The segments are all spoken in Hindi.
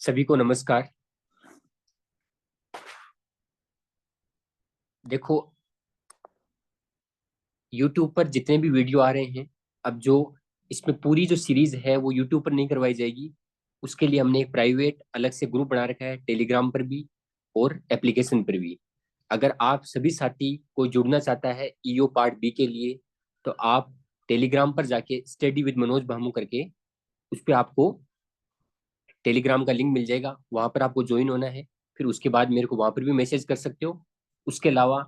सभी को नमस्कार। देखो, YouTube पर जितने भी वीडियो आ रहे हैं, अब जो इसमें पूरी जो सीरीज है वो YouTube पर नहीं करवाई जाएगी। उसके लिए हमने एक प्राइवेट अलग से ग्रुप बना रखा है, टेलीग्राम पर भी और एप्लीकेशन पर भी। अगर आप सभी साथी कोई जुड़ना चाहता है ईओ पार्ट बी के लिए, तो आप टेलीग्राम पर जाके स्टडी विद मनोज भामू करके उस पर आपको टेलीग्राम का लिंक मिल जाएगा, वहां पर आपको ज्वाइन होना है। फिर उसके बाद मेरे को वहां पर भी मैसेज कर सकते हो। उसके अलावा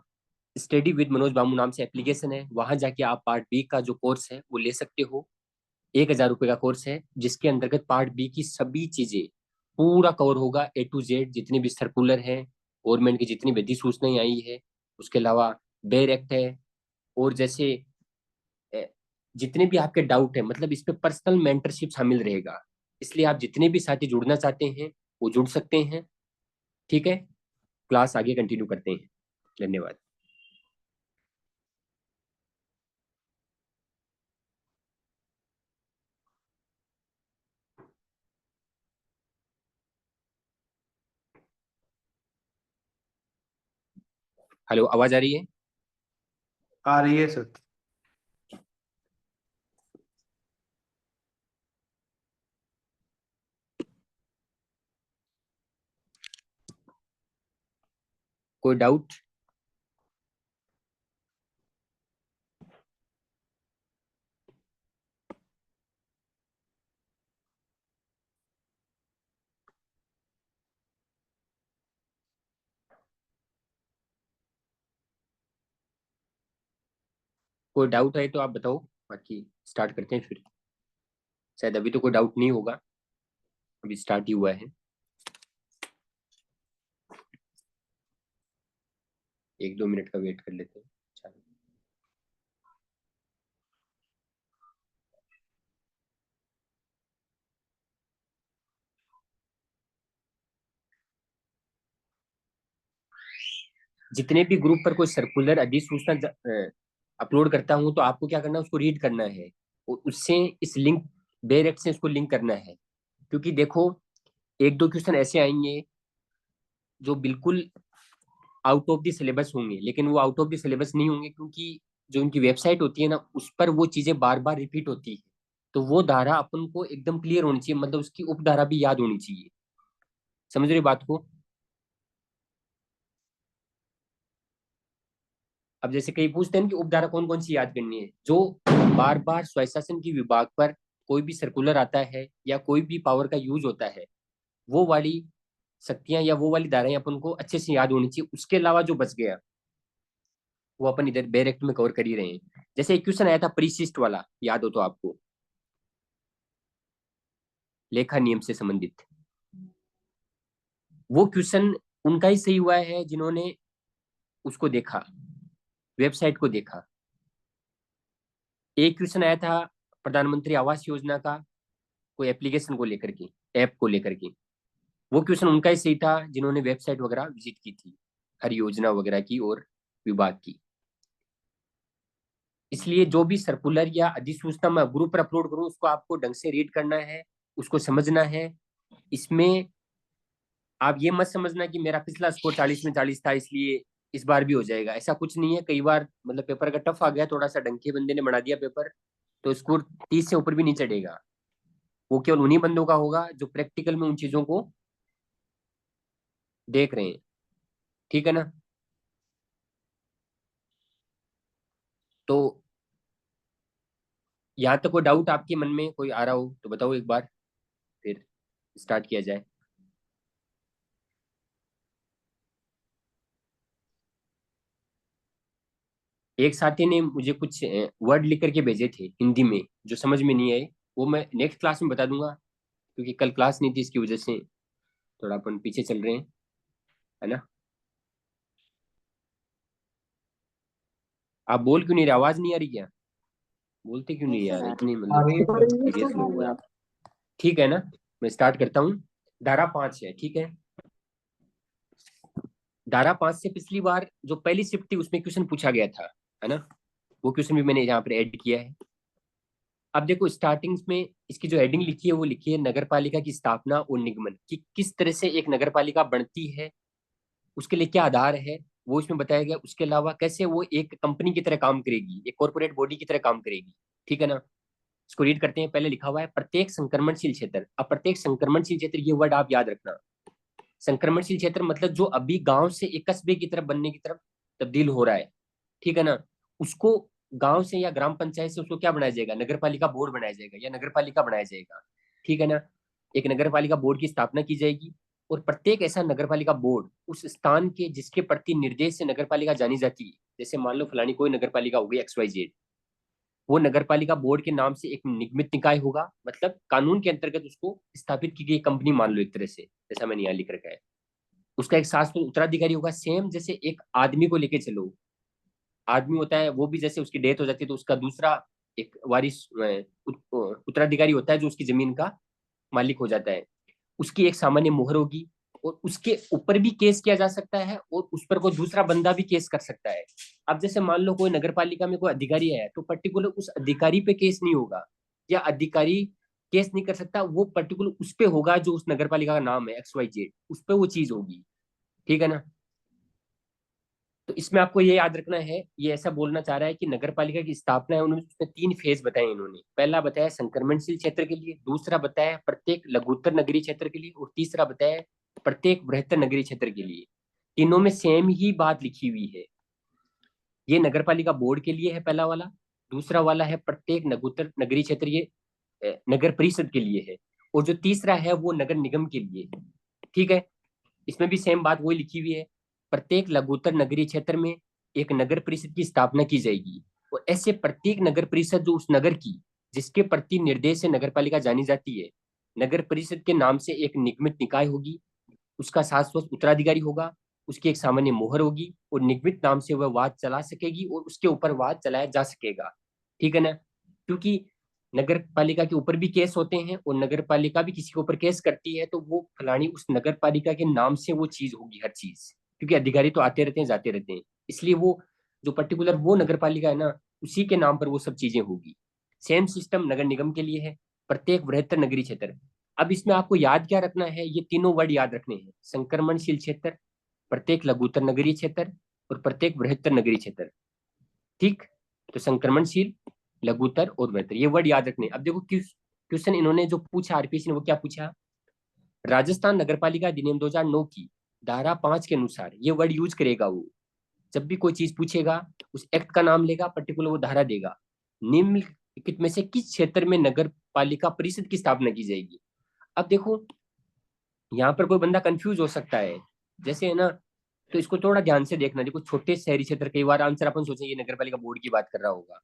स्टडी विद मनोज बामू नाम से एप्लीकेशन है, वहां जाके आप पार्ट बी का जो कोर्स है वो ले सकते हो। 1,000 रुपये का कोर्स है, जिसके अंतर्गत पार्ट बी की सभी चीजें पूरा कवर होगा, A to Z, जितने भी सर्कुलर है, गवर्नमेंट की जितनी भी अधिसूचनाएं आई है, उसके अलावा बेयर एक्ट है, और जैसे अ, जितने भी आपके डाउट है, मतलब इस पे पर्सनल मेंटरशिप शामिल रहेगा। इसलिए आप जितने भी साथी जुड़ना चाहते हैं वो जुड़ सकते हैं। ठीक है, क्लास आगे कंटिन्यू करते हैं। धन्यवाद। हेलो, आवाज आ रही है? आ रही है सर। कोई डाउट? कोई डाउट है तो आप बताओ, बाकी स्टार्ट करते हैं फिर। शायद अभी तो कोई डाउट नहीं होगा, अभी स्टार्ट ही हुआ है। 1-2 मिनट का वेट कर लेते हैं। चलो। जितने भी ग्रुप पर कोई सर्कुलर अधिसूचना अपलोड करता हूँ, तो आपको क्या करना है, उसको रीड करना है और उससे इस लिंक, डायरेक्ट से उसको लिंक करना है। क्योंकि देखो, 1-2 क्वेश्चन ऐसे आएंगे जो बिल्कुल आउट ऑफ द सिलेबस होंगे, लेकिन वो आउट ऑफ द सिलेबस नहीं होंगे, क्योंकि जो उनकी वेबसाइट होती है ना, उस पर वो चीजें बार बार रिपीट होती है। तो वो धारा अपन को एकदम क्लियर होनी चाहिए, मतलब उसकी उपधारा भी याद होनी चाहिए। समझ रहे हो बात को? अब जैसे कई पूछते हैं कि उपधारा कौन कौन सी याद करनी है, जो बार बार स्वशासन की विभाग पर कोई भी सर्कुलर आता है या कोई भी पावर का यूज होता है, वो वाली शक्तियां या वो वाली धाराएं अपन को अच्छे से याद होनी चाहिए। उसके अलावा जो बच गया वो अपन इधर डायरेक्ट में कवर कर ही रहे हैं। जैसे एक क्वेश्चन आया था परिशिष्ट वाला, याद हो तो आपको, लेखा नियम से संबंधित। वो क्वेश्चन उनका ही सही हुआ है जिन्होंने उसको देखा, वेबसाइट को देखा। एक क्वेश्चन आया था प्रधानमंत्री आवास योजना का, कोई एप्लीकेशन को लेकर के, ऐप को लेकर के। वो क्वेश्चन उनका ही सही था जिन्होंने वेबसाइट वगैरह विजिट की थी, हर योजना वगैरह की और विभाग की। इसलिए जो भी सर्कुलर या अधिसूचना मैं ग्रुप पर अपलोड करूँ, उसको आपको ढंग से रीड करना है, उसको समझना है। इसमें आप ये मत समझना कि मेरा पिछला स्कोर 40 में 40 था इसलिए इस बार भी हो जाएगा, ऐसा कुछ नहीं है। कई बार मतलब पेपर का टफ आ गया थोड़ा सा, ढंग के बंदे ने बना दिया पेपर, तो स्कोर 30 से ऊपर भी नहीं चढ़ेगा। वो केवल उन्हीं बंदों का होगा जो प्रैक्टिकल में उन चीजों को देख रहे हैं। ठीक है ना? तो यहाँ तक कोई डाउट आपके मन में कोई आ रहा हो तो बताओ एक बार, फिर स्टार्ट किया जाए। एक साथी ने मुझे कुछ वर्ड लिख करके भेजे थे हिंदी में, जो समझ में नहीं आए। वो मैं नेक्स्ट क्लास में बता दूंगा, क्योंकि कल क्लास नहीं थी, इसकी वजह से थोड़ा अपन पीछे चल रहे हैं, है ना? आप बोल क्यों नहीं रहे? आवाज नहीं आ रही क्या? बोलते क्यों नहीं यार, इतनी आ मतलब रही है सीरियस लोग हैं आप। ठीक है ना? मैं स्टार्ट करता हूँ। धारा 5 है, ठीक है? धारा 5 से पिछली बार जो पहली शिफ्ट थी उसमें क्वेश्चन पूछा गया था, है ना? वो क्वेश्चन भी मैंने यहाँ पर ऐड किया है। अब देखो स्टार्टिंग में इसकी जो हेडिंग लिखी है वो लिखी है नगर पालिका की स्थापना और निगमन, कि किस तरह से एक नगर पालिका बनती है, उसके लिए क्या आधार है वो इसमें बताया गया। उसके अलावा कैसे वो एक कंपनी की तरह काम करेगी, एक कॉर्पोरेट बॉडी की तरह काम करेगी। ठीक है ना। इसको रीड करते हैं। पहले लिखा हुआ है प्रत्येक संक्रमणशील क्षेत्र। अब प्रत्येक संक्रमणशील क्षेत्र, ये वर्ड आप याद रखना। संक्रमणशील क्षेत्र मतलब जो अभी गांव से एक कस्बे की तरफ बनने की तरफ तब्दील हो रहा है, ठीक है ना, उसको गांव से या ग्राम पंचायत से उसको क्या बनाया जाएगा, नगर पालिका बोर्ड बनाया जाएगा या नगर पालिका बनाया जाएगा। ठीक है ना। एक नगर पालिका बोर्ड की स्थापना की जाएगी, और प्रत्येक ऐसा नगर पालिका बोर्ड उस स्थान के जिसके प्रति निर्देश से नगर पालिका जानी जाती है, जैसे मान लो फलानी कोई नगर पालिका हो गई XYZ, वो नगर पालिका बोर्ड के नाम से एक निगमित निकाय होगा, मतलब कानून के अंतर्गत उसको स्थापित की गई कंपनी मान लो एक तरह से, जैसा मैंने यहाँ लिख रखा है। उसका एक शाश्वत उत्तराधिकारी होगा, सेम जैसे एक आदमी को लेके चलो, आदमी होता है वो भी जैसे उसकी डेथ हो जाती है तो उसका दूसरा एक वारिस उत्तराधिकारी होता है जो उसकी जमीन का मालिक हो जाता है। उसकी एक सामान्य मुहर होगी, और उसके ऊपर भी केस किया जा सकता है, और उस पर कोई दूसरा बंदा भी केस कर सकता है। अब जैसे मान लो कोई नगर पालिका में कोई अधिकारी है, तो पर्टिकुलर उस अधिकारी पे केस नहीं होगा, या अधिकारी केस नहीं कर सकता, वो पर्टिकुलर उस पे होगा जो उस नगर पालिका का नाम है XYZ, उस पे वो चीज होगी। ठीक है ना। तो इसमें आपको ये याद रखना है, ये ऐसा बोलना चाह रहा है कि नगर पालिका की स्थापना है, उन्होंने उसमें 3 फेज बताए इन्होंने। पहला बताया संक्रमणशील क्षेत्र के लिए, दूसरा बताया प्रत्येक लघुत्तर नगरीय क्षेत्र के लिए, और तीसरा बताया प्रत्येक बृहत्तर नगरीय क्षेत्र के लिए। तीनों में सेम ही बात लिखी हुई है। ये नगर पालिका बोर्ड के लिए है पहला वाला, दूसरा वाला है प्रत्येक लघुत्तर नगरीय क्षेत्र, ये नगर परिषद के लिए है, और जो तीसरा है वो नगर निगम के लिए है। ठीक है। इसमें भी सेम बात वही लिखी हुई है। प्रत्येक लघुत्तर नगरीय क्षेत्र में एक नगर परिषद की स्थापना की जाएगी, और ऐसे प्रत्येक नगर परिषद जो उस नगर की जिसके प्रति निर्देश से नगर पालिका जानी जाती है, नगर परिषद के नाम से एक निगमित निकाय होगी, उसका शाश्वत उत्तराधिकारी होगा, उसकी एक सामान्य मोहर होगी, और निगमित नाम से वह वाद चला सकेगी और उसके ऊपर वाद चलाया जा सकेगा। ठीक है ना। क्योंकि नगर पालिका के ऊपर भी केस होते हैं, और नगर पालिका भी किसी के ऊपर केस करती है, तो वो फलानी उस नगर पालिका के नाम से वो चीज होगी हर चीज, क्योंकि अधिकारी तो आते रहते हैं जाते रहते हैं, इसलिए वो जो पर्टिकुलर वो नगर पालिका है ना, उसी के नाम पर वो सब चीजें होगी। सेम सिस्टम नगर निगम के लिए है, प्रत्येक बृहत्तर नगरीय क्षेत्र। अब इसमें आपको याद क्या रखना है, ये तीनों वर्ड याद रखने हैं, संक्रमणशील क्षेत्र, प्रत्येक लघुत्तर नगरीय क्षेत्र, और प्रत्येक बृहत्तर नगरीय क्षेत्र। ठीक। तो संक्रमणशील, लघुत्तर और बृहत्तर, ये वर्ड याद रखने। अब देखो क्वेश्चन इन्होंने जो पूछा आरपीएस ने, वो क्या पूछा, राजस्थान नगरपालिका अधिनियम 2009 की धारा 5 के अनुसार ये वर्ड यूज करेगा वो, जब भी कोई चीज पूछेगा उस एक्ट का नाम लेगा, पर्टिकुलर वो धारा देगा। निम्नलिखित में से किस क्षेत्र में नगर पालिका परिषद की स्थापना की जाएगी। अब देखो यहाँ पर कोई बंदा कंफ्यूज हो सकता है, जैसे है ना, तो इसको थोड़ा ध्यान से देखना। देखो छोटे शहरी क्षेत्र, कई बार आंसर अपन सोचें ये नगर पालिका बोर्ड की बात कर रहा होगा,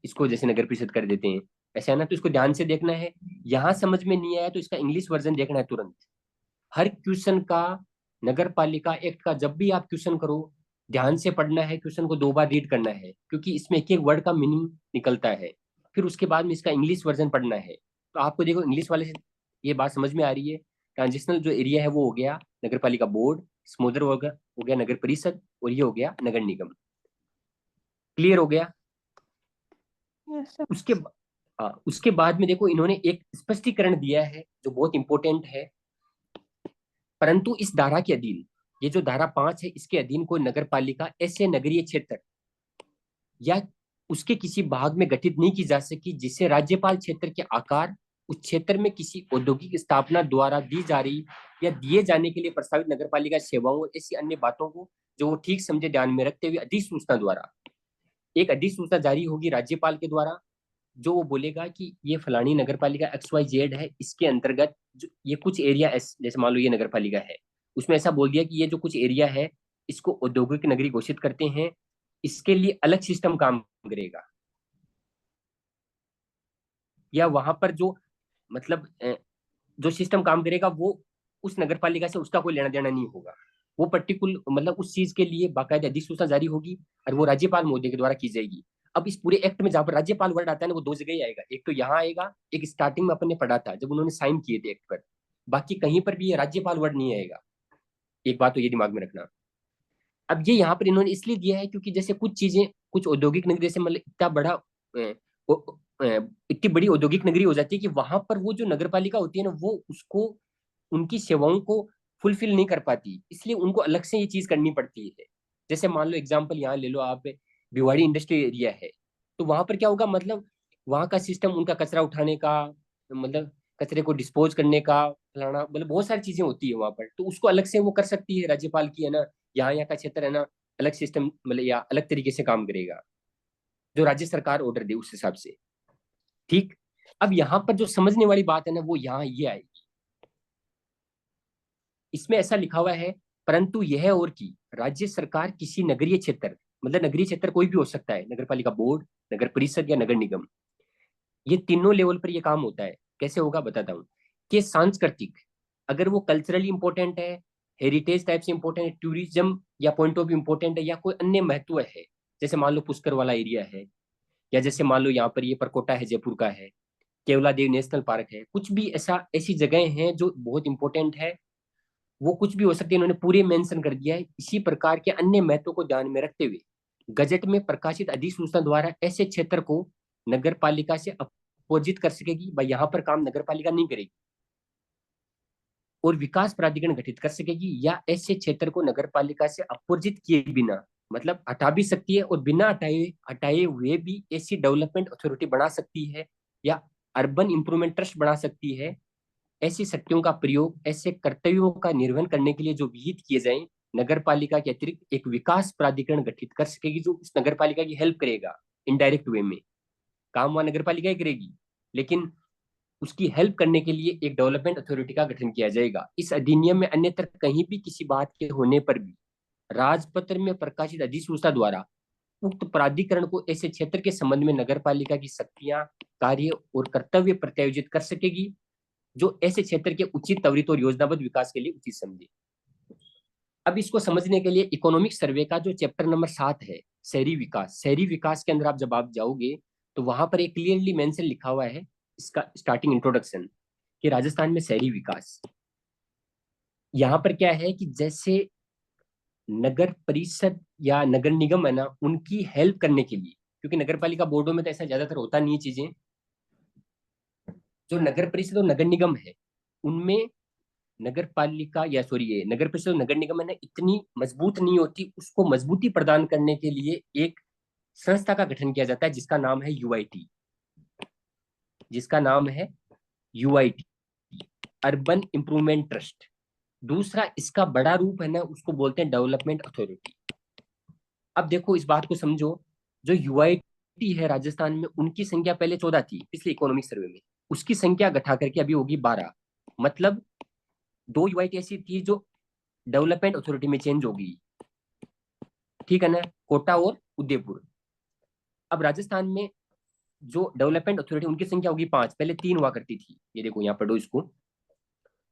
इसको जैसे नगर परिषद कर देते हैं, ऐसा है ना, तो इसको ध्यान से देखना है। यहाँ समझ में नहीं आया तो इसका इंग्लिश वर्जन देखना है तुरंत। हर क्वेश्चन का, नगर पालिका एक्ट का जब भी आप क्वेश्चन करो, ध्यान से पढ़ना है, क्वेश्चन को 2 बार रीड करना है, क्योंकि इसमें एक एक वर्ड का मीनिंग निकलता है। फिर उसके बाद में इसका इंग्लिश वर्जन पढ़ना है। तो आपको देखो इंग्लिश वाले से ये बात समझ में आ रही है। ट्रांजिशनल जो एरिया है वो हो गया नगर पालिका बोर्ड, स्मूदर हो गया नगर परिषद, और ये हो गया नगर निगम। क्लियर हो गया। Yes sir. उसके उसके बाद में देखो इन्होंने एक स्पष्टीकरण दिया है जो बहुत इंपॉर्टेंट है। परंतु इस धारा के अधीन, ये जो धारा 5 है, इसके अधीन कोई नगर पालिका ऐसे नगरीय क्षेत्र या उसके किसी भाग में गठित नहीं की जा सकी जिसे राज्यपाल क्षेत्र के आकार, उस क्षेत्र में किसी औद्योगिक स्थापना द्वारा दी जा रही या दिए जाने के लिए प्रस्तावित नगर पालिका सेवाओं और ऐसी अन्य बातों को जो वो ठीक समझे ध्यान में रखते हुए अधिसूचना द्वारा, एक अधिसूचना जारी होगी राज्यपाल के द्वारा, जो वो बोलेगा कि ये फलानी नगर पालिका XYZ है, इसके अंतर्गत जो ये कुछ एरिया, जैसे मान लो ये नगर पालिका है, उसमें ऐसा बोल दिया कि ये जो कुछ एरिया है इसको औद्योगिक नगरी घोषित करते हैं, इसके लिए अलग सिस्टम काम करेगा, या वहां पर जो मतलब जो सिस्टम काम करेगा वो उस नगर पालिका से उसका कोई लेना देना नहीं होगा। वो पर्टिकुलर मतलब उस चीज के लिए बाकायदा अधिसूचना जारी होगी, और वो राज्यपाल महोदय के द्वारा की जाएगी। अब इस पूरे एक्ट में जहां पर राज्यपाल वर्ड आता है ना, वो 2 जगह ही आएगा। एक तो यहाँ आएगा, एक स्टार्टिंग में अपन ने पढ़ा था जब उन्होंने साइन किए थे एक्ट पर, बाकी कहीं पर भी ये राज्यपाल वर्ड नहीं आएगा। एक बात तो ये दिमाग में रखना। अब ये यहाँ पर इन्होंने इसलिए दिया है क्योंकि जैसे कुछ चीजें, कुछ औद्योगिक नगरी, जैसे मतलब इतना बड़ा इतनी बड़ी औद्योगिक नगरी हो जाती है कि वहां पर वो जो नगर पालिका होती है ना, वो उसको उनकी सेवाओं को फुलफिल नहीं कर पाती, इसलिए उनको अलग से ये चीज करनी पड़ती है। जैसे मान लो एग्जाम्पल यहाँ ले लो आप, भिवाड़ी इंडस्ट्रियल एरिया है, तो वहां पर क्या होगा, मतलब वहां का सिस्टम उनका कचरा उठाने का, मतलब कचरे को डिस्पोज करने का, फलाना, मतलब बहुत सारी चीजें होती है वहां पर, तो उसको अलग से वो कर सकती है राज्यपाल की, है ना। यहाँ का क्षेत्र है ना, अलग सिस्टम, मतलब या अलग तरीके से काम करेगा, जो राज्य सरकार ऑर्डर दे उस हिसाब से। ठीक। अब यहाँ पर जो समझने वाली बात है ना, वो यहाँ ये आएगी। इसमें ऐसा लिखा हुआ है, परंतु यह और की राज्य सरकार किसी नगरीय क्षेत्र, मतलब नगरीय क्षेत्र कोई भी हो सकता है, नगर पालिका बोर्ड, नगर परिषद या नगर निगम, ये तीनों लेवल पर ये काम होता है। कैसे होगा बताता हूँ। कि सांस्कृतिक, अगर वो कल्चरली इंपॉर्टेंट है, हेरिटेज टाइप से इंपॉर्टेंट है, टूरिज्म या पॉइंट ऑफ व्यू इंपॉर्टेंट है, या कोई अन्य महत्व है, जैसे मान लो पुष्कर वाला एरिया है, या जैसे मान लो यहाँ पर ये परकोटा है, जयपुर का है, केवला देव नेशनल पार्क है, कुछ भी ऐसा, ऐसी जगह हैं जो बहुत इंपॉर्टेंट है, वो कुछ भी हो सकती है, इन्होंने पूरे मेंशन कर दिया है। इसी प्रकार के अन्य महत्व को ध्यान में रखते हुए गजट में प्रकाशित अधिसूचना द्वारा ऐसे क्षेत्र को नगर पालिका से अपोजिट कर सकेगी, भाई यहाँ पर काम नगर पालिका नहीं करेगी, और विकास प्राधिकरण गठित कर सकेगी, या ऐसे क्षेत्र को नगर पालिका से अपोजिट किए बिना, मतलब हटा भी सकती है, और बिना हटाए हटाए हुए भी ऐसी डेवलपमेंट अथॉरिटी बना सकती है, या अर्बन इंप्रूवमेंट ट्रस्ट बना सकती है। ऐसी शक्तियों का प्रयोग ऐसे कर्तव्यों का निर्वहन करने के लिए जो विहित किए जाएं, नगर पालिका के अतिरिक्त एक विकास प्राधिकरण गठित कर सकेगी, जो उस नगर पालिका की हेल्प करेगा इनडायरेक्ट वे में। काम वहां नगर पालिका ही करेगी, लेकिन उसकी हेल्प करने के लिए एक डेवलपमेंट अथॉरिटी का गठन किया जाएगा। इस अधिनियम में अन्यत्र कहीं भी किसी बात के होने पर भी राजपत्र में प्रकाशित अधिसूचना द्वारा उक्त प्राधिकरण को ऐसे क्षेत्र के संबंध में नगर पालिका की शक्तियां, कार्य और कर्तव्य प्रत्यायोजित कर सकेगी, जो ऐसे क्षेत्र के उचित, त्वरित और योजनाबद्ध विकास के लिए उचित समझे। अब इसको समझने के लिए इकोनॉमिक सर्वे का जो चैप्टर नंबर 7 है, शहरी विकास, शहरी विकास के अंदर आप जब आप जाओगे, तो वहां पर एक क्लियरली मेंशन लिखा हुआ है, इसका स्टार्टिंग इंट्रोडक्शन, कि राजस्थान में शहरी विकास, यहाँ पर क्या है कि जैसे नगर परिषद या नगर निगम है ना, उनकी हेल्प करने के लिए, क्योंकि नगर पालिका बोर्डों में तो ऐसा ज्यादातर होता नहीं है चीजें, जो नगर परिषद और नगर निगम है, उनमें नगर पालिका या सॉरी ये नगर परिषद और नगर निगम है ना, इतनी मजबूत नहीं होती, उसको मजबूती प्रदान करने के लिए एक संस्था का गठन किया जाता है, जिसका नाम है यूआईटी, जिसका नाम है यूआईटी, अर्बन इंप्रूवमेंट ट्रस्ट। दूसरा इसका बड़ा रूप है ना, उसको बोलते हैं डेवलपमेंट अथॉरिटी। अब देखो इस बात को समझो, जो यूआईटी है राजस्थान में, उनकी संख्या पहले 14 थी पिछले इकोनॉमिक सर्वे में, उसकी संख्या घटा करके अभी होगी 12। मतलब दो यूआईटी ऐसी थी जो डेवलपमेंट अथॉरिटी में चेंज होगी, ठीक है ना, कोटा और उदयपुर। अब राजस्थान में जो डेवलपमेंट अथॉरिटी, उनकी संख्या होगी 5, पहले 3 हुआ करती थी। ये देखो यहाँ पढ़ो इसको,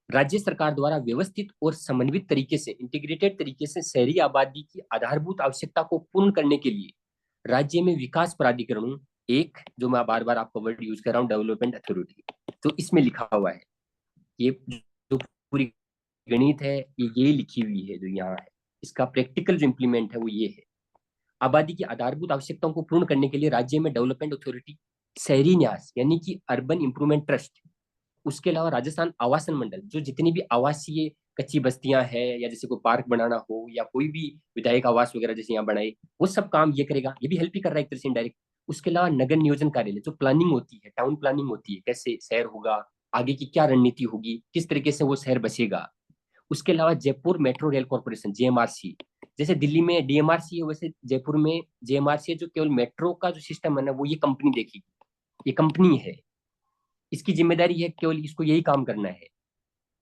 राज्य सरकार द्वारा व्यवस्थित और समन्वित तरीके से, इंटीग्रेटेड तरीके से शहरी आबादी की आधारभूत आवश्यकता को पूर्ण करने के लिए राज्य में विकास प्राधिकरणों, एक जो मैं बार बार आपका वर्ड यूज कर रहा हूँ, डेवलपमेंट अथॉरिटी, तो इसमें लिखा हुआ है, ये जो पूरी गणित है, ये लिखी हुई है जो यहाँ है, इसका प्रैक्टिकल जो इम्प्लीमेंट है वो ये है। आबादी की आधारभूत आवश्यकताओं को पूर्ण करने के लिए राज्य में डेवलपमेंट अथॉरिटी, शहरी न्यास यानी कि अर्बन इंप्रूवमेंट ट्रस्ट, उसके अलावा राजस्थान आवासन मंडल, जो जितनी भी आवासीय कच्ची बस्तियां हैं, या जैसे कोई पार्क बनाना हो, या कोई भी विधायक आवास वगैरह जैसे यहाँ बनाए, वो सब काम ये करेगा, ये भी हेल्प ही कर रहा है एक तरह से इनडायरेक्ट। उसके अलावा नगर नियोजन कार्यालय, जो प्लानिंग होती है, टाउन प्लानिंग होती है, कैसे शहर होगा, आगे की क्या रणनीति होगी, किस तरीके से वो शहर बचेगा। उसके अलावा जयपुर मेट्रो रेल कॉर्पोरेशन, जेएमआरसी, जैसे दिल्ली में डीएमआरसी है, वैसे जयपुर में जेएमआरसी है, जो केवल मेट्रो का जो सिस्टम है ना, वो ये कंपनी देखेगी, ये कंपनी है, इसकी जिम्मेदारी है केवल इसको यही काम करना है।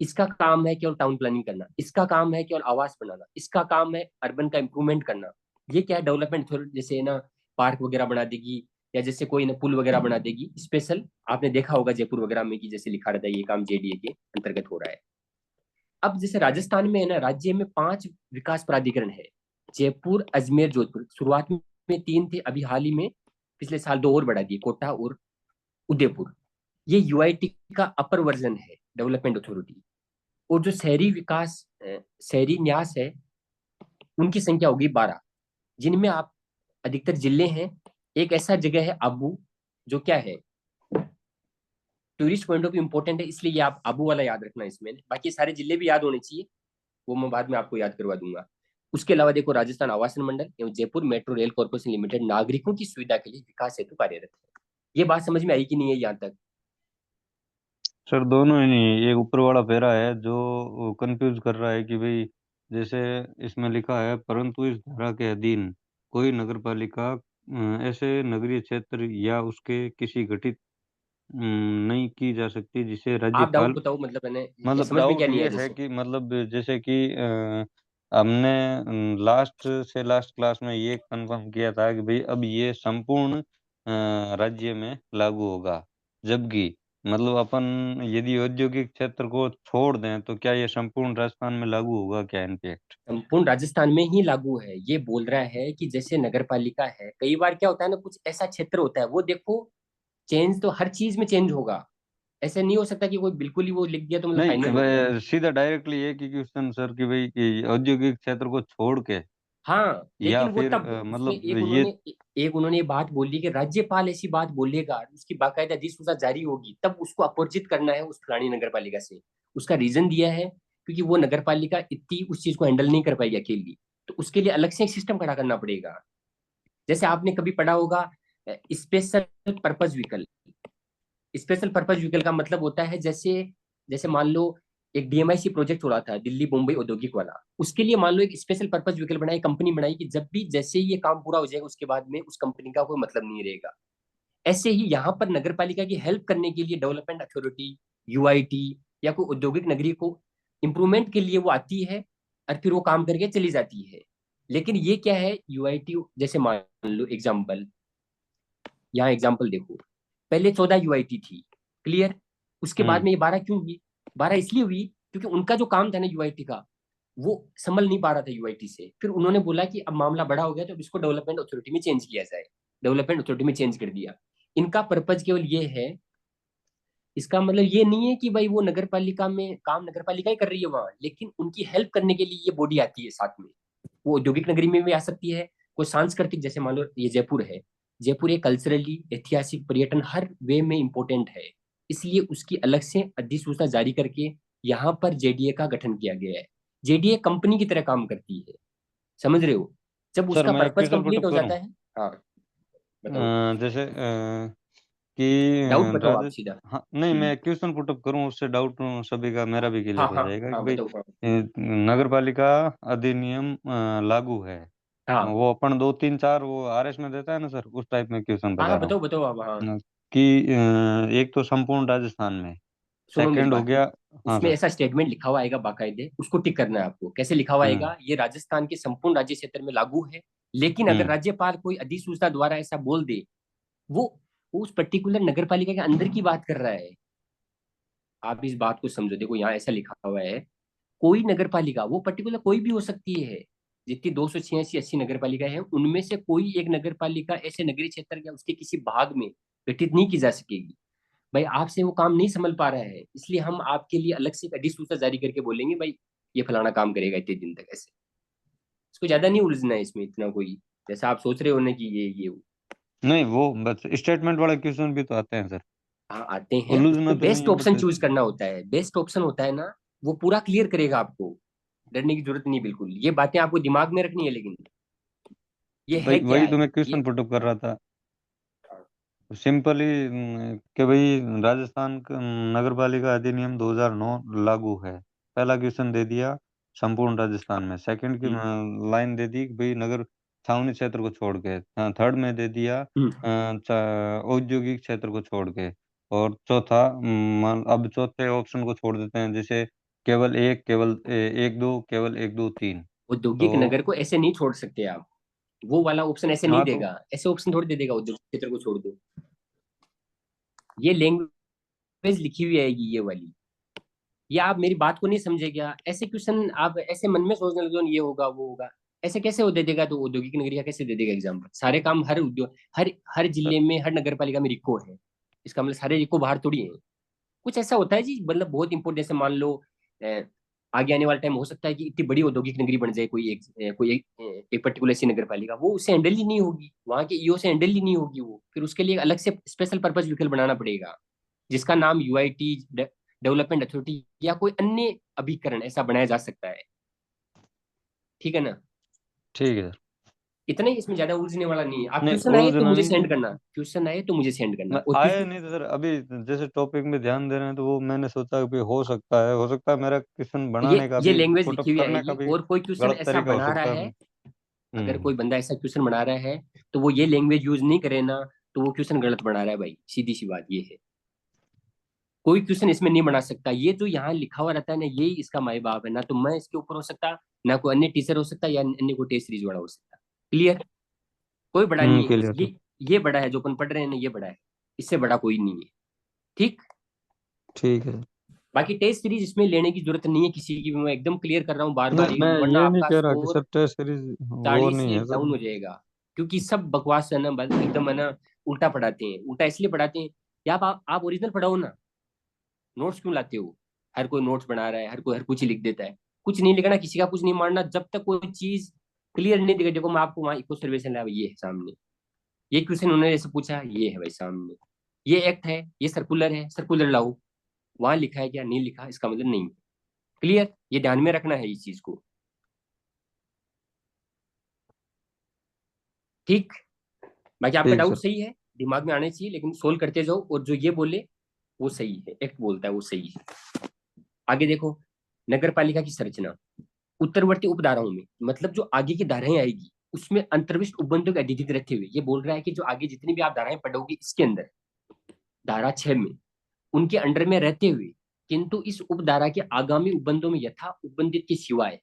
इसका काम है केवल टाउन प्लानिंग करना, इसका काम है केवल आवास बनाना, इसका काम है अर्बन का इंप्रूवमेंट करना। ये क्या है, डेवलपमेंट अथॉरिटी, जैसे ना पार्क वगैरह बना देगी, या जैसे कोई ना पुल वगैरह बना देगी स्पेशल, आपने देखा होगा जयपुर वगैरह में कि जैसे लिखा रहता है ये काम जेडीए के अंतर्गत हो रहा है। अब जैसे राजस्थान में है ना, राज्य में 5 विकास प्राधिकरण है, जयपुर, अजमेर, जोधपुर। शुरुआत में 3 थे, अभी हाल ही में पिछले साल 2 और बढ़ा दिए, कोटा और उदयपुर। ये यूआईटी का अपर वर्जन है, डेवलपमेंट अथॉरिटी। और जो शहरी विकास, शहरी न्यास है, उनकी संख्या होगी 12, जिनमें आप अधिकतर जिले हैं। एक ऐसा जगह है आबू, जो क्या है, tourist point of view important है, इसलिए ये आप आबू वाला याद रखना इसमें, बाकी सारे जिले भी याद होने चाहिए, वो मैं बाद में आपको याद करवा दूंगा। उसके अलावा देखो, राजस्थान आवासन मंडल एवं Jaipur metro rail corporation limited नागरिकों की सुविधा के लिए विकास हेतु कार्यरत है। ये बात समझ में आई कि नहीं है यहाँ तक? सर दोनों ही नहीं, एक ऊपर वाला पैरा है जो कंफ्यूज कर रहा है कि भाई, जैसे इसमें लिखा है परंतु इस धारा के अधीन कोई नगर पालिका ऐसे नगरीय क्षेत्र या उसके किसी घटित नहीं की जा सकती जिसे आप डाउट राज्यपाल। बताओ, मतलब मैंने ये मतलब समझ में क्या डाउट नहीं आया ये है जैसे? कि मतलब जैसे कि हमने लास्ट से लास्ट क्लास में ये कंफर्म किया था कि भाई अब ये संपूर्ण राज्य में लागू होगा, जबकि मतलब अपन यदि औद्योगिक क्षेत्र को छोड़ दें तो क्या ये संपूर्ण राजस्थान में लागू होगा क्या इनफैक्ट? संपूर्ण राजस्थान में ही लागू है। ये बोल रहा है कि जैसे नगर पालिका है, कई बार क्या होता है ना, कुछ ऐसा क्षेत्र होता है, वो देखो चेंज तो हर चीज में चेंज होगा। ऐसे नहीं हो सकता कि कोई बिल्कुल ही वो लिख दिया तो मतलब नहीं, फाइनल हो गया। वह सीधा डायरेक्टली एक ही क्वेश्चन सर कि भाई कि औद्योगिक क्षेत्र को छोड़ के हाँ, या लेकिन वो फिर तब उसमें मतलब ये। एक उन्होंने ये बात बोली कि राज्यपाल ऐसी बात बोलेगा, उसकी बाकायदा अधिसूचना जारी होगी, तब उसको अपॉर्जित करना है उस फलानी नगर पालिका से। उसका रीजन दिया है, क्योंकि वो नगर पालिका इतनी उस चीज को हैंडल नहीं कर पाएगी अकेली, तो उसके लिए अलग से एक सिस्टम खड़ा करना पड़ेगा। जैसे आपने कभी पढ़ा होगा special purpose vehicle. Special purpose vehicle का मतलब होता है, जैसे जैसे मान लो एक डीएमआईसी प्रोजेक्ट हो रहा था दिल्ली मुंबई औद्योगिक वाला, उसके लिए मान लो एक स्पेशल पर्पज व्हीकल बनाई, कंपनी बनाई, कि जब भी जैसे ही ये काम पूरा हो जाएगा उसके बाद में उस कंपनी का कोई मतलब नहीं रहेगा। ऐसे ही यहाँ पर नगर पालिका की हेल्प करने के लिए डेवलपमेंट अथॉरिटी, यूआईटी या कोई औद्योगिक नगरी को इम्प्रूवमेंट के लिए वो आती है, और फिर वो काम करके चली जाती है। लेकिन ये क्या है, यूआईटी जैसे मान लो एग्जाम्पल, यहाँ एग्जाम्पल देखो, पहले 14 यूआईटी थी, क्लियर। उसके बाद हम्म। में ये 12 क्यों हुई? 12 इसलिए हुई क्योंकि उनका जो काम था ना यूआईटी का, वो संभल नहीं पा रहा था यूआईटी से। फिर उन्होंने बोला कि अब मामला बड़ा हो गया तो अब इसको डेवलपमेंट अथॉरिटी में चेंज किया जाए। डेवलपमेंट अथॉरिटी में चेंज कर दिया। इनका पर्पज केवल ये है, इसका मतलब ये नहीं है कि भाई वो नगर पालिका में काम नगर पालिका ही कर रही है वहां, लेकिन उनकी हेल्प करने के लिए ये बॉडी आती है साथ में। वो औद्योगिक नगरी में भी आ सकती है, कोई सांस्कृतिक, जैसे मान लो ये जयपुर है, जयपुर एक कल्चरली ऐतिहासिक पर्यटन हर वे में इंपॉर्टेंट है, इसलिए उसकी अलग से अधिसूचना जारी करके यहाँ पर जेडीए का गठन किया गया है। जेडीए कंपनी की तरह काम करती है, समझ रहे हो? जब सर उसका मैं एक पर्पज क्वेश्चन कंप्लीट पुटअप हो करूं? जाता है। हाँ, बताओ। जैसे कि डाउट बताओ आप राजस्थान। सीधा। हाँ नहीं, मैं क्वेश्चन पुटअप करूं उससे डाउट सभी का मेरा भी हाँ क्लियर हो हाँ जाएगा कि हाँ, भाई बताओ हाँ। नगर पालिका अधिनियम लागू है। हाँ वो अपन 2 3 4 वो आरएस में देता है ना सर, उस टाइप में क्वेश्चन हाँ बता हाँ, रहा हूँ। बताओ बताओ आप, हाँ। कि एक तो संपूर्ण राजस्थान में, सुनो मेरी सेकंड हो बात को, गया। हाँ उसमें सर। ऐसा स्टेटमेंट लिखा हुआ आएगा बाकायदे, उसको टिक करना है आपको। कैसे लिखा हुआ हम्म। आएगा? ये राजस्थान के संपूर्ण राज्य क्षेत्र में लागू है, लेकिन अगर हम्म। राज्यपाल कोई अधिसूचना द्वारा ऐसा बोल दे, वो वो उस पर्टिकुलर नगर पालिका के अंदर की बात कर रहा है। आप इस बात को समझो, देखो यहाँ ऐसा लिखा हुआ है, कोई नगर पालिका, वो पर्टिकुलर कोई भी हो सकती है, जितनी 286 80 नगर पालिका है उनमें से कोई एक नगर पालिका ऐसे नगरीय क्षेत्र या उसके किसी भाग में गठित नहीं की जा सकेगी। भाई आपसे वो काम नहीं संभल पा रहा है, इसलिए हम आपके लिए अलग से एक अधिसूचना जारी करके बोलेंगे भाई ये फलाना काम करेगा इतने दिन तक, ऐसे। इसको ज्यादा नहीं उलझना है इसमें इतना कोई, जैसा आप सोच रहे हो ना कि ये वो। नहीं, वो बस स्टेटमेंट वाले क्वेश्चन भी तो आते हैं सर। हाँ आते हैं, उलझना उसमें तो नहीं बेस्ट है ऑप्शन बस। चूज करना होता है। बेस्ट ऑप्शन होता है ना, वो पूरा क्लियर करेगा आपको। डरने की जरूरत नहीं, बिल्कुल ये बातें आपको दिमाग में रखनी है, लेकिन ये है वही क्या वही है तो मैं ये? क्वेश्चन पुटअप कर रहा था। सिंपली कि भाई राजस्थान का नगर पालिका अधिनियम 2009 लागू है। पहला क्वेश्चन दे दिया संपूर्ण राजस्थान में, सेकंड की हम्म लाइन दे दी कि भाई नगर छावनी क्षेत्र को छोड़ के, थर्ड में दे दिया हम्म। औद्योगिक क्षेत्र को छोड़ के, और चौथा अब चौथे ऑप्शन को छोड़ देते हैं, जैसे केवल एक, केवल एक दो, केवल एक दो तीन। औद्योगिक तो नगर को ऐसे नहीं छोड़ सकते आप, वो वाला ऑप्शन ऐसे नहीं हाँ तो देगा, ऐसे ऑप्शन थोड़ी दे देगा औद्योगिक क्षेत्र को छोड़ दो। ये लैंग्वेज लिखी हुई आएगी ये वाली। ये आप मेरी बात को नहीं समझे क्या? ऐसे क्वेश्चन आप ऐसे मन में सोचने लगे हो, ये होगा वो होगा, ऐसे कैसे हो दे देगा? तो औद्योगिक नगरी का कैसे दे देगा एग्जाम्पल? सारे काम हर उद्योग, हर हर जिले में, हर नगर पालिका में रिको है, इसका मतलब सारे रिको बाहर थोड़ी है। कुछ ऐसा होता है जी, मतलब बहुत इंपॉर्टेंट, जैसे मान लो अ, आगे आने वाला टाइम हो सकता है कि इतनी बड़ी औद्योगिक नगरी बन जाए कोई एक, एक पर्टिकुलर ऐसी नगर पालिका, वो उससे हैंडल ही नहीं होगी, वहां के ईओ से हैंडल ही नहीं होगी वो, फिर उसके लिए अलग से स्पेशल पर्पज व्हीकल बनाना पड़ेगा। जिसका नाम यूआईटी डेवलपमेंट अथॉरिटी या कोई अन्य अभिकरण ऐसा बनाया जा सकता है। ठीक है ना? ठीक है सर। इतना ही, इसमें ज्यादा उलझने वाला नहीं है। आप नहीं क्वेश्चन आए तो उलझना मुझे नहीं, सेंड करना, क्वेश्चन आए तो मुझे सेंड करना। मैं और आया क्वेश्चन नहीं था सर, अभी जैसे टॉपिक में ध्यान दे रहे हैं तो वो मैंने सोचा कि हो सकता है मेरा क्वेश्चन बनाने का ये भी, लैंग्वेज पुटअप लिखी हुई करने का आएगी, भी और कोई क्वेश्चन गलत ऐसा तरीका हो बना रहा सकता है, है। अगर कोई बंदा ऐसा क्वेश्चन बना रहा है तो वो ये लैंग्वेज यूज नहीं करे ना, तो वो क्वेश्चन गलत बना रहा है भाई, सीधी सी बात ये है। कोई क्वेश्चन इसमें नहीं बना सकता। ये जो यहाँ लिखा हुआ रहता है ना, यही इसका माई बाप है ना। तो मैं इसके ऊपर हो सकता, ना कोई अन्य टीचर हो सकता, या अन्य कोई टेस्ट सीरीज बड़ा हो सकता। क्लियर? कोई बड़ा नहीं है क्लियर सर। ये बड़ा है जो अपन पढ़ रहे हैं ना, ये बड़ा है, इससे बड़ा कोई नहीं है। ठीक। ठीक है। बाकी टेस्ट सीरीज इसमें लेने की जरूरत नहीं है किसी की भी, मैं एकदम क्लियर कर रहा हूँ बार बार, नहीं मैं वरना ये नहीं आपका कह रहा कि स्कोर सर टेस्ट सीरीज वो 40 नहीं से है सर। डाउन हो जाएगा। क्योंकि सब बकवास है ना, बस एकदम है ना, उल्टा पढ़ाते हैं। उल्टा इसलिए पढ़ाते हैं कि आप ओरिजिनल पढ़ाओ ना, नोट्स क्यों लाते हो? हर कोई नोट्स बना रहा है, हर कोई हर कुछ ही लिख देता है। कुछ नहीं लिखना, किसी का कुछ नहीं मानना, जब तक कोई चीज क्लियर नहीं दिखे। देखो मैं आपको वहाँ इको सर्वेक्षण लाया, ये है सामने, ये क्वेश्चन उन्होंने जैसे पूछा, ये है भाई सामने, ये एक्ट है, ये सर्कुलर है, सर्कुलर लाओ। वहां लिखा है क्या? नहीं लिखा, इसका मतलब नहीं। क्लियर? ये ध्यान में रखना है इस चीज को। ठीक। बाकी आपका ठीक डाउट सर। सही है, दिमाग में आने चाहिए, लेकिन सोल्व करते जाओ। और जो ये बोले वो सही है, एक्ट बोलता है वो सही है। आगे देखो, नगर पालिका की संरचना उत्तरवर्ती उपधाराओं में, मतलब जो आगे की धाराएं आएगी उसमें अंतर्विष्ट उपबंधों के अधिकृत रहते हुए, ये बोल रहा है कि जो आगे जितनी भी आप धाराएं पढ़ोगे इसके अंदर, धारा 6 में, उनके अंडर में रहते हुए, किंतु इस उपधारा के आगामी उपबंधों में यथा उपबंधित के सिवाय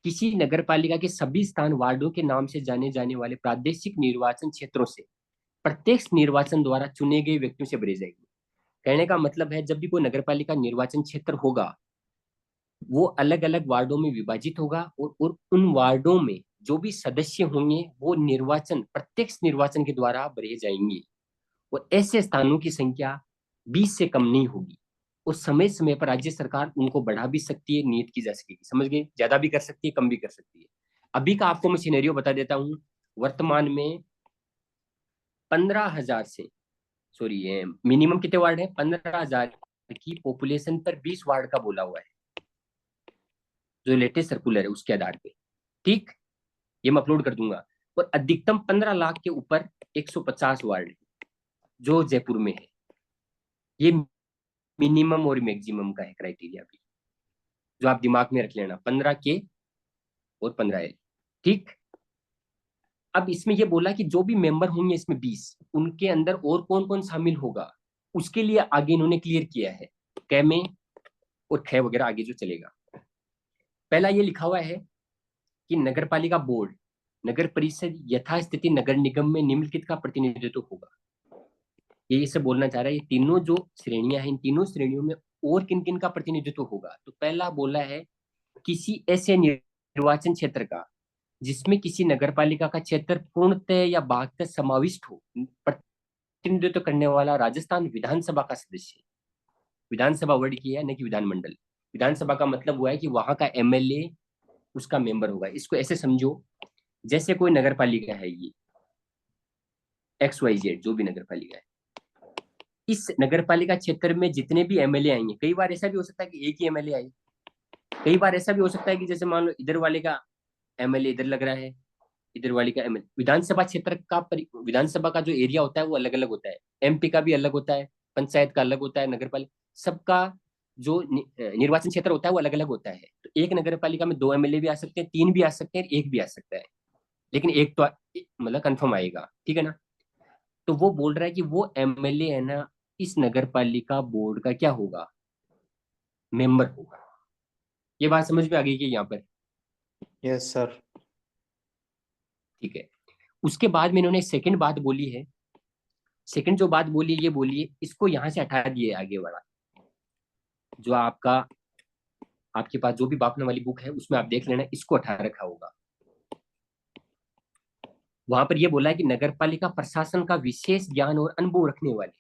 किसी नगर पालिका के सभी स्थान वार्डों के नाम से जाने जाने वाले प्रादेशिक निर्वाचन क्षेत्रों से प्रत्यक्ष निर्वाचन द्वारा चुने गए व्यक्तियों से भरे जाएंगे। कहने का मतलब है, जब भी कोई नगर पालिका निर्वाचन क्षेत्र होगा, वो अलग अलग वार्डों में विभाजित होगा, और उन वार्डों में जो भी सदस्य होंगे वो निर्वाचन, प्रत्यक्ष निर्वाचन के द्वारा भरे जाएंगे। और ऐसे स्थानों की संख्या 20 से कम नहीं होगी। और समय समय पर राज्य सरकार उनको बढ़ा भी सकती है, नियत की जा सकेगी। समझ गए? ज्यादा भी कर सकती है, कम भी कर सकती है। अभी का आपको मैं सिनेरियो बता देता हूँ। वर्तमान में 15,000 से, सॉरी, मिनिमम कितने वार्ड है? 15,000 की पॉपुलेशन पर 20 वार्ड का बोला हुआ है, जो लेटेस्ट सर्कुलर है उसके आधार पे। ठीक। ये मैं अपलोड कर दूंगा। और अधिकतम 15 लाख के ऊपर 150 वार्ड है, जो जयपुर में है। ये मिनिमम और मैक्सिमम का है क्राइटेरिया भी, जो आप दिमाग में रख लेना, 15 के और 15 L। ठीक। अब इसमें ये बोला कि जो भी मेंबर होंगे इसमें 20, उनके अंदर और कौन कौन शामिल होगा, उसके लिए आगे इन्होंने क्लियर किया है, कै में और ख वगैरह आगे जो चलेगा। पहला ये लिखा हुआ है कि नगर पालिका बोर्ड, नगर परिषद यथास्थिति नगर निगम में निम्नलिखित का प्रतिनिधित्व होगा। ये इसे बोलना चाह रहा है, ये तीनों जो श्रेणियां हैं, इन तीनों श्रेणियों में और किन किन का प्रतिनिधित्व होगा। तो पहला बोला है, किसी ऐसे निर्वाचन क्षेत्र का जिसमें किसी नगर पालिका का क्षेत्र पूर्णतः या भागतः समाविष्ट हो, प्रतिनिधित्व करने वाला राजस्थान विधानसभा का सदस्य। विधानसभा वर्ड की है, न कि विधानमंडल। विधानसभा का मतलब हुआ है कि वहां का एमएलए उसका मेंबर होगा। इसको ऐसे समझो, जैसे कोई नगर पालिका है, ये XYZ जो भी नगर पालिका है, इस नगर पालिका क्षेत्र में जितने भी एमएलए आएंगे, कई बार ऐसा भी हो सकता है कि एक ही एमएलए आए, कई बार ऐसा भी हो सकता है कि जैसे मान लो इधर वाले का एमएलए इधर लग रहा है, इधर वाली का एमएलए। विधानसभा क्षेत्र का विधानसभा का जो एरिया होता है वो अलग अलग होता है, एमपी का भी अलग होता है, पंचायत का अलग होता है, नगर पालिका सबका जो निर्वाचन क्षेत्र होता है वो अलग अलग होता है। तो एक नगर पालिका में 2 एमएलए भी आ सकते हैं, 3 भी आ सकते हैं, एक भी आ सकता है, लेकिन एक तो मतलब कंफर्म आएगा। ठीक है ना? तो वो बोल रहा है कि वो एमएलए है ना, इस नगर पालिका बोर्ड का क्या होगा? मेंबर होगा। ये बात समझ में आ गई कि यहाँ पर? Yes sir. ठीक है। उसके बाद में इन्होंने सेकंड बात बोली है। सेकंड जो बात बोली ये बोलिए, इसको यहां से हटा दिए आगे वाला, जो आपका, आपके पास जो भी बापने वाली बुक है उसमें आप देख लेना, इसको हटा रखा होगा। वहां पर ये बोला है कि नगर पालिका प्रशासन का विशेष ज्ञान और अनुभव रखने वाले।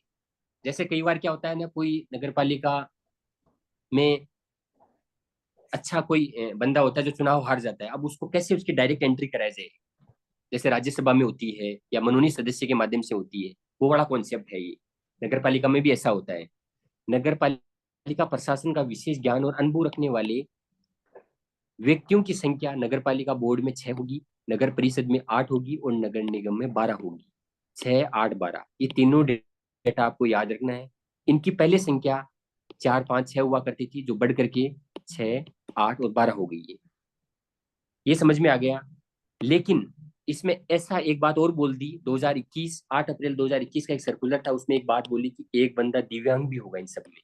जैसे कई बार क्या होता है ना, कोई नगर पालिका में अच्छा कोई बंदा होता है जो चुनाव हार जाता है, अब उसको कैसे उसकी डायरेक्ट एंट्री कराई जाए, जैसे राज्यसभा में होती है या मनोनीत सदस्य के माध्यम से होती है, वो बड़ा कॉन्सेप्ट है ये। नगर पालिका में भी ऐसा होता है। नगर पालिका प्रशासन का विशेष ज्ञान और अनुभव रखने वाले व्यक्तियों की संख्या नगर पालिका बोर्ड में 6 होगी, नगर परिषद में 8 होगी और नगर निगम में 12 होगी। 6, 8, 12 ये तीनों डेटा आपको याद रखना है। इनकी पहले संख्या 4, 5, 6 हुआ करती थी, जो बढ़ करके 6, 8 और 12 हो गई है। ये समझ में आ गया। लेकिन इसमें ऐसा एक बात और बोल दी, 2021 8 अप्रैल 2021 का एक सर्कुलर था, उसमें एक बात बोली कि एक बंदा दिव्यांग भी होगा इन सब में।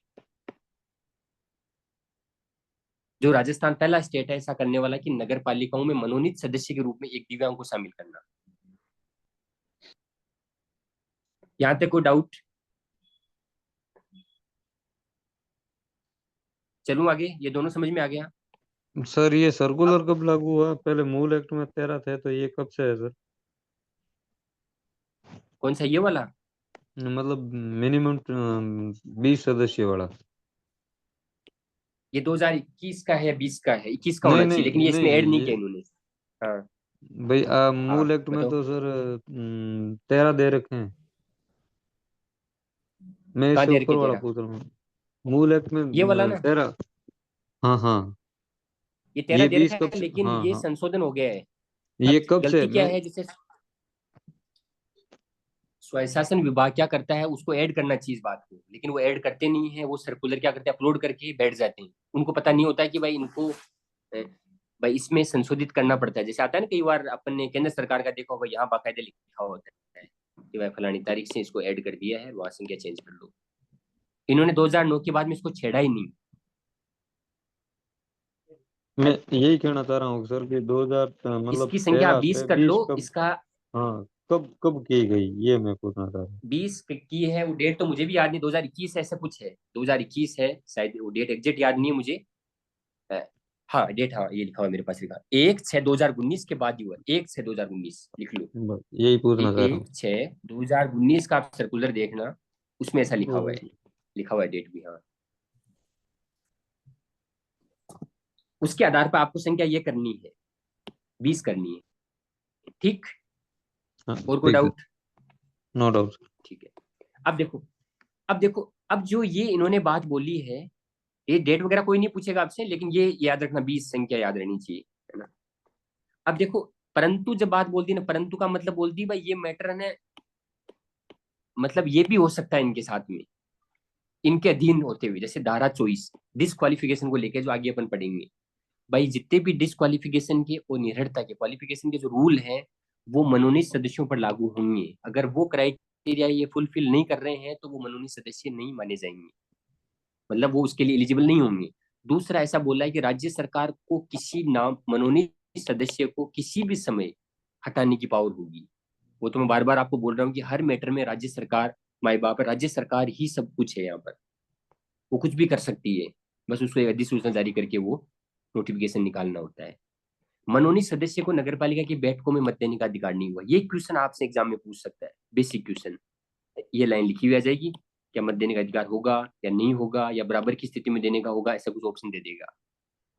जो राजस्थान पहला स्टेट है ऐसा करने वाला कि नगर पालिकाओं में मनोनीत सदस्य के रूप में एक दिव्यांग को शामिल करना। यहां तक कोई डाउट? चलूं आगे, ये दोनों समझ में आ गया। सर ये सर्कुलर अब कब लागू हुआ? पहले मूल एक्ट में 13 थे, तो ये कब से है सर? कौन सा, ये वाला? मतलब मिनिमम 20 सदस्य वाला। ये 2021 का है या 20 का है? 21 का नहीं होना चाहिए, लेकिन नहीं ये इसमें ऐड नहीं, नहीं ये किया इन्होंने। हाँ। भाई हाँ मूल एक्ट में बताओ, तो सर 13 दे रखे हैं। मैं कहाँ इससे दे ऊपर रखे वाला तेरा? पूछ रहा हूँ। मूल एक्ट में ये वाला ना, 13। हाँ हाँ। ये 13 ये दे 20 रखा कब है, से? लेकिन हाँ ये हाँ। संशोधन हो गया है। ये अब कब से? गलती क्या मैं है, जैसे स्वशासन विभाग क्या करता है, उसको ऐड करना चाहिए इस बात को, लेकिन वो ऐड करते नहीं है। वो सर्कुलर क्या करते हैं, अपलोड करके बैठ जाते हैं। उनको पता नहीं होता है कि भाई इनको भाई इसमें संशोधित करना पड़ता है। जैसे आता है ना, कई बार अपन ने केंद्र सरकार का देखा होगा, यहाँ बाकायदे लिखा होता है कि भाई फलानी तारीख से इसको ऐड कर दिया है, वहां संख्या चेंज कर लो। इन्होंने 2009 के बाद में इसको छेड़ा ही नहीं। मैं यही कहना चाह रहा हूँ सर कि 2000 मतलब इसकी संख्या आप 13 20 से कर लो 20 कब? इसका। हाँ, कब कब की गई ये मैं पूछना चाह रहा हूँ। 20 की है वो डेट, तो मुझे भी याद नहीं, 2021 ऐसा कुछ है, 2021 है शायद, वो डेट एग्जैक्ट याद नहीं है मुझे। अ, हाँ डेट, हाँ ये लिखा हुआ है मेरे पास, लिखा 1/6/2019 के बाद ही हुआ, 1/6/2019 लिख लो। बस यही पूछना चाह रहा 1/6/2019 का आप सर्कुलर देखना, उसमें ऐसा लिखा हुआ हूँ। है, लिखा हुआ है डेट भी। हाँ, उसके आधार पर आपको संख्या ये करनी है, 20 करनी है। ठीक, हाँ और कोई ठीक है। डाउट? No doubt. ठीक है। अब देखो, अब देखो, अब जो ये इन्होंने बात बोली है, ये डेट वगैरह कोई नहीं पूछेगा आपसे, लेकिन ये याद रखना, 20 संख्या याद रहनी चाहिए, है ना। अब देखो, परंतु जब बात बोलती है ना, परंतु का मतलब बोलती है भाई ये मैटर है ना, मतलब ये भी हो सकता है इनके साथ में, इनके अधीन होते हुए, जैसे धारा 24 डिसक्वालिफिकेशन को लेकर जो आगे अपन पढ़ेंगे। भाई जितने भी डिसक्वालिफिकेशन के और निरर्थक के क्वालिफिकेशन के जो रूल हैं, वो मनोनीत सदस्यों पर लागू होंगे। अगर वो क्राइटेरिया ये फुलफिल नहीं कर रहे हैं तो वो मनोनीत सदस्य नहीं माने जाएंगे, मतलब वो उसके लिए एलिजिबल नहीं होंगे। दूसरा ऐसा बोला है कि राज्य सरकार को किसी नाम मनोनीत सदस्य को किसी भी समय हटाने की पावर होगी। वो तो मैं बार बार आपको बोल रहा हूँ कि हर मैटर में राज्य सरकार, माई बाप है, राज्य सरकार ही सब कुछ है यहाँ पर। वो कुछ भी कर सकती है, बस उसको एक अधिसूचना जारी करके वो नोटिफिकेशन निकालना होता है। मनोनीत सदस्य को नगर पालिका की बैठकों में मत देने का अधिकार नहीं हुआ। ये क्वेश्चन आपसे एग्जाम में पूछ सकता है, बेसिक क्वेश्चन। ये लाइन लिखी हुई आ जाएगी, क्या मत देने का अधिकार होगा या नहीं होगा, या बराबर की स्थिति में देने का होगा, ऐसा कुछ ऑप्शन दे देगा।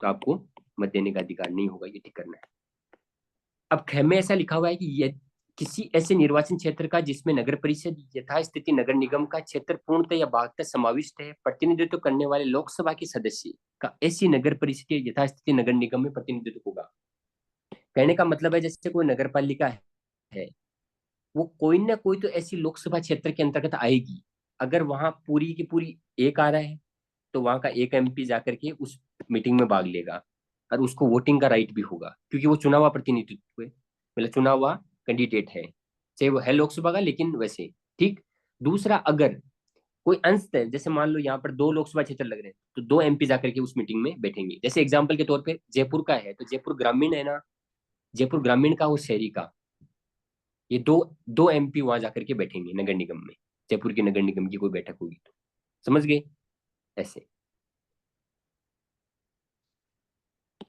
तो आपको मत देने का अधिकार नहीं होगा, ये ठीक करना है। अब ख में ऐसा लिखा हुआ है कि ये किसी ऐसे निर्वाचन क्षेत्र का जिसमें नगर परिषद यथास्थिति नगर निगम का क्षेत्र पूर्णतः या भागतः समाविष्ट है, प्रतिनिधित्व करने वाले लोकसभा के सदस्य का ऐसी नगर परिषद या यथास्थिति नगर निगम में प्रतिनिधित्व होगा। कहने का मतलब है, जैसे कोई नगर पालिका है, वो कोई ना कोई तो ऐसी लोकसभा क्षेत्र के अंतर्गत आएगी। अगर वहां पूरी की पूरी एक आ रहा है, तो वहां का एक एमपी जाकर के उस मीटिंग में भाग लेगा, और उसको वोटिंग का राइट भी होगा, क्योंकि वो चुना हुआ प्रतिनिधित्व है, मतलब चुना हुआ कैंडिडेट है, चाहे वो है लोकसभा का, लेकिन वैसे। ठीक। दूसरा, अगर कोई अंश है, जैसे मान लो यहाँ पर 2 लोकसभा क्षेत्र लग रहे हैं, तो 2 एमपी जाकर के उस मीटिंग में बैठेंगे। जैसे एग्जाम्पल के तौर पे जयपुर का है, तो जयपुर ग्रामीण है ना, जयपुर ग्रामीण का और शहरी का, ये दो दो एमपी वहां जाकर के बैठेंगे नगर निगम में। जयपुर की नगर निगम की कोई बैठक होगी तो, समझ गए? ऐसे,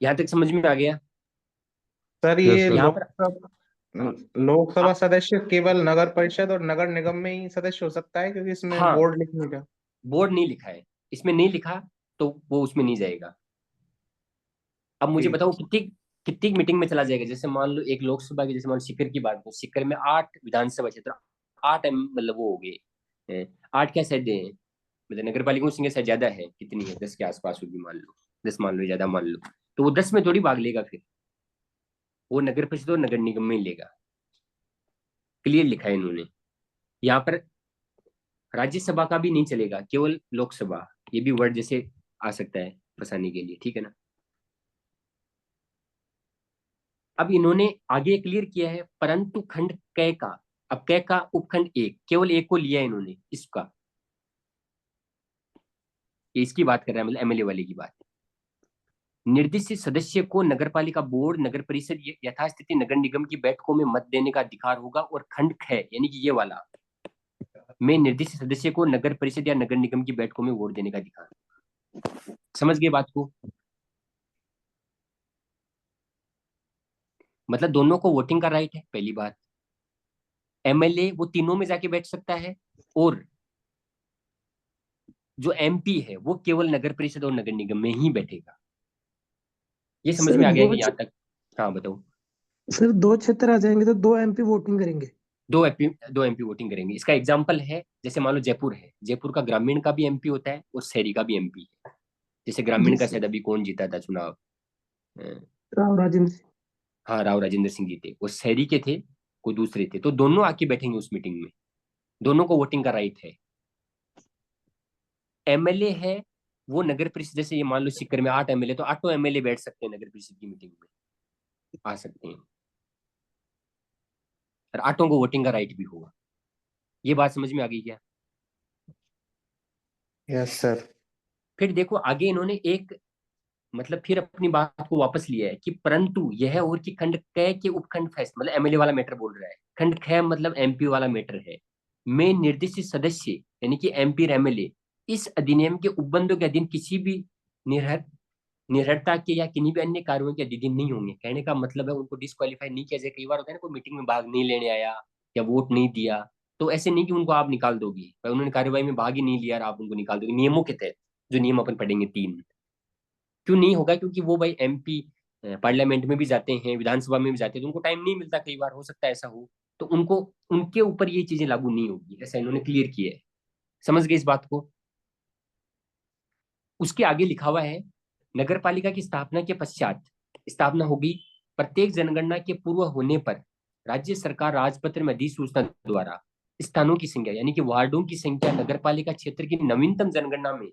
यहां तक समझ में आ गया? सर यस ये सर। यहाँ पर हाँ, लोकसभा आ- सदस्य केवल नगर परिषद और नगर निगम में ही सदस्य हो सकता है, क्योंकि इसमें हाँ, बोर्ड लिखने का। बोर्ड नहीं लिखा है, इसमें नहीं लिखा, तो वो उसमें नहीं जाएगा। अब मुझे ठीक। बताओ कितनी कितनी मीटिंग में चला जाएगा। जैसे मान लो एक लोकसभा की, जैसे मान लो सीकर की बात, तो सीकर में 8 विधानसभा क्षेत्र, 8 मतलब वो हो गए, 8 क्या शायद मतलब नगर पालिकाओं की संख्या शायद ज्यादा है, कितनी है, 10 के आसपास होगी मान लो, 10 मान लो, ज्यादा मान लो, तो वो 10 में थोड़ी भाग लेगा, फिर वो नगर परिषद और नगर निगम में ही लेगा। क्लियर लिखा है इन्होंने यहाँ पर। राज्यसभा का भी नहीं चलेगा, केवल लोकसभा, ये भी वर्ड जैसे आ सकता है फंसाने के लिए, ठीक है ना। अब इन्होंने आगे क्लियर किया है, परंतु खंड क का, अब क का उपखंड एक, केवल एक को लिया है इन्होंने इसका, ये इसकी बात कर रहा है, मतलब एमएलए वाले की बात। निर्दिष्ट सदस्य को नगरपालिका बोर्ड, नगर परिषद यथास्थिति नगर निगम की बैठकों में मत देने का अधिकार होगा, और खंड ख यानी कि ये वाला में निर्दिष्ट सदस्य को नगर परिषद या नगर निगम की बैठकों में वोट देने का अधिकार। समझ गए बात को। मतलब दोनों को वोटिंग का राइट है, पहली बात। एमएलए वो तीनों में जाके बैठ सकता है, और जो एमपी है वो केवल नगर परिषद और नगर निगम में ही बैठेगा। ये समझ सर में आ गया कि यहाँ तक? हाँ बताओ। सर 2 क्षेत्र आ जाएंगे तो 2 MP वोटिंग करेंगे। 2 एमपी वोटिंग करेंगे। इसका एग्जाम्पल है, जैसे मान लो जयपुर है, जयपुर का ग्रामीण का भी एमपी होता है और शहरी का भी एमपी है। जैसे जी ग्रामीण का सर। शायद अभी कौन जीता था चुनाव, अ, राव राजेंद्र सिंह। हाँ राव राजेंद्र सिंह जी थे, वो शहरी के थे, कोई दूसरे थे, तो दोनों आके बैठेंगे उस मीटिंग में, दोनों को वोटिंग का राइट है। एमएलए है वो नगर परिषद, जैसे ये मान लो सीकर में 8 एमएलए, तो 8 एमएलए बैठ सकते हैं नगर परिषद की मीटिंग में, आ सकते हैं, और 8 को वोटिंग का राइट भी होगा। ये बात समझ में आ गई क्या? Yes sir. फिर देखो आगे इन्होंने एक, मतलब फिर अपनी बात को वापस लिया है कि परंतु यह और कि खंड क के उपखंड फैसला, मतलब एमएलए वाला मैटर बोल रहा है, खंड ख मतलब एमपी वाला मैटर है, में निर्दिष्ट सदस्य यानी कि एमपी और एमएलए इस अधिनियम के उपबंधों के अधीन किसी भी निर्हर निर्हरता के या किन्हीं भी अन्य कार्यों के अधीन नहीं होंगे। कहने का मतलब है उनको डिस्क्वालीफाई नहीं किया जाए। कई बार होता है ना, कोई मीटिंग में भाग नहीं लेने आया या वोट नहीं दिया, तो ऐसे नहीं कि उनको आप निकाल दोगे, पर उन्होंने कार्यवाही में भाग ही नहीं लिया और आप उनको निकाल दोगे नियमों के तहत, जो नियम अपन पढ़ेंगे 3। क्यों नहीं होगा? क्योंकि वो भाई एमपी पार्लियामेंट में भी जाते हैं, विधानसभा में भी जाते हैं, तो उनको टाइम नहीं मिलता, कई बार हो सकता है ऐसा हो, तो उनको, उनके ऊपर ये चीजें लागू नहीं होगी, ऐसा इन्होंने क्लियर किया है। समझ गए इस बात को? उसके आगे लिखा हुआ है, नगर पालिका की स्थापना के पश्चात, स्थापना होगी, प्रत्येक जनगणना के पूर्व होने पर राज्य सरकार राजपत्र में अधिसूचना द्वारा स्थानों की संख्या यानी कि वार्डों की संख्या नगर पालिका क्षेत्र की नवीनतम जनगणना में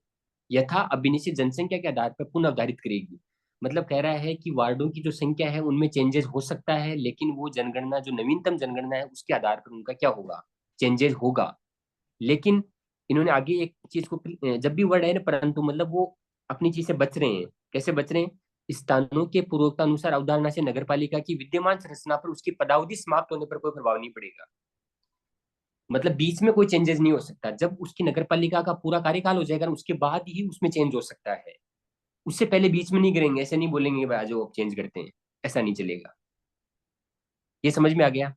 यथा अभिनिश्चित जनसंख्या के आधार पर पुनर्निर्धारित करेगी। मतलब कह रहा है कि वार्डों की जो संख्या है उनमें चेंजेस हो सकता है, लेकिन वो जनगणना जो नवीनतम जनगणना है उसके आधार पर उनका क्या होगा, चेंजेस होगा। लेकिन इन्होंने आगे एक चीज को, जब भी वर्ड है ना परंतु, मतलब वो अपनी चीज से बच रहे हैं। कैसे बच रहे हैं? स्थानों के पूर्वोक्ता अनुसार अवधारणा से नगरपालिका की विद्यमान संरचना पर उसकी पदावधि समाप्त होने पर कोई प्रभाव नहीं पड़ेगा। मतलब बीच में कोई चेंजेस नहीं हो सकता, जब उसकी नगरपालिका का पूरा कार्यकाल हो जाएगा उसके बाद ही उसमें चेंज हो सकता है। उससे पहले बीच में नहीं करेंगे, ऐसे नहीं बोलेंगे भाई आज वो चेंज करते हैं, ऐसा नहीं चलेगा। ये समझ में आ गया?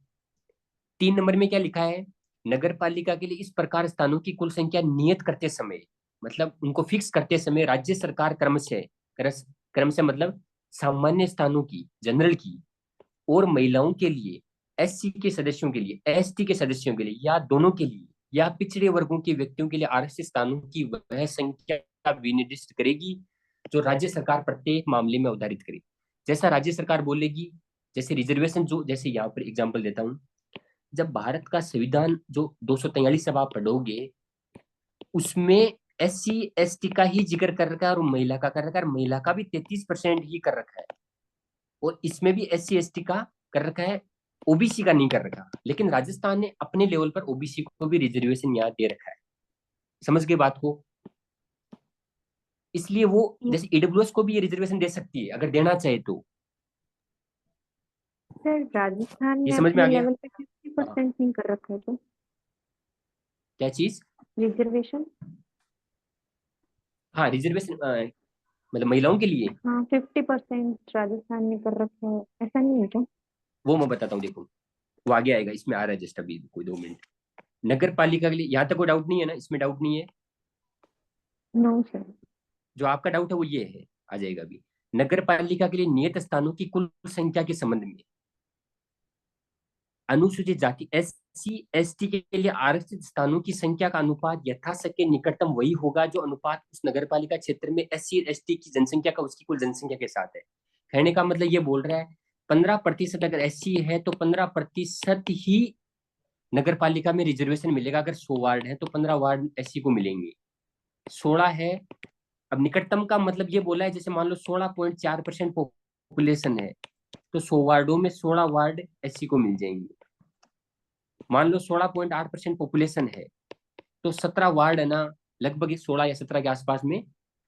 3 नंबर में क्या लिखा है, नगर पालिका के लिए इस प्रकार स्थानों की कुल संख्या नियत करते समय, मतलब उनको फिक्स करते समय राज्य सरकार क्रमशः, क्रमशः मतलब सामान्य स्थानों की, जनरल की, और महिलाओं के लिए, एससी के सदस्यों के लिए, एसटी के सदस्यों के लिए, या दोनों के लिए, या पिछड़े वर्गों के व्यक्तियों के लिए आरक्षित स्थानों की वह संख्या विनिर्दिष्ट करेगी जो राज्य सरकार प्रत्येक मामले में अवधारित करेगी। जैसा राज्य सरकार बोलेगी, जैसे रिजर्वेशन, जो जैसे यहाँ पर एग्जाम्पल देता हूँ, जब भारत का संविधान जो 243 अब आप पढ़ोगे, उसमें एससी एसटी का ही जिक्र कर रखा है और महिला का कर रखा है, महिला का भी 33% ही कर रखा है, और इसमें भी एससी एसटी का कर रखा है, ओबीसी का नहीं कर रखा। लेकिन राजस्थान ने अपने लेवल पर ओबीसी को भी रिजर्वेशन यहाँ दे रखा है। समझ गए बात को? इसलिए वो जैसे ईडब्ल्यूएस को भी ये रिजर्वेशन दे सकती है अगर देना चाहे तो। सर राजस्थान ये ने समझ में आ अपने गया? लेवल पे 50% नहीं कर रखा है तो क्या चीज? रिजर्वेशन। हाँ रिजर्वेशन, मतलब महिलाओं के लिए। हाँ 50% राजस्थान ने कर रखा है, ऐसा नहीं है क्या? वो मैं बताता हूँ, देखो वो आगे आएगा, इसमें आ रहा है जस्ट अभी, कोई 2 मिनट। नगर पालिका के लिए यहाँ तक कोई डाउट नहीं है ना, इसमें डाउट नहीं है? No sir. जो आपका डाउट है वो ये है, आ जाएगा अभी। नगर पालिका के लिए नियत स्थानों की कुल संख्या के संबंध में अनुसूचित जाति SC ST के लिए आरक्षित स्थानों की संख्या का अनुपात यथाशक्य निकटतम वही होगा जो अनुपात उस नगरपालिका क्षेत्र में SC ST की जनसंख्या का उसकी कुल जनसंख्या के साथ है। कहने का मतलब ये बोल रहा है 15% अगर SC है तो 15% ही नगरपालिका में रिजर्वेशन मिलेगा। अगर 100 वार्ड है तो 15 वार्ड SC को मिलेंगे। 16 है, अब निकटतम का मतलब ये बोला है जैसे मान लो 16.4% पॉपुलेशन है तो 100 वार्डों में 16 वार्ड SC को मिल जाएंगे। मान लो 16.8% पॉपुलेशन है तो 17 वार्ड है ना, लगभग 16 या 17 के आसपास में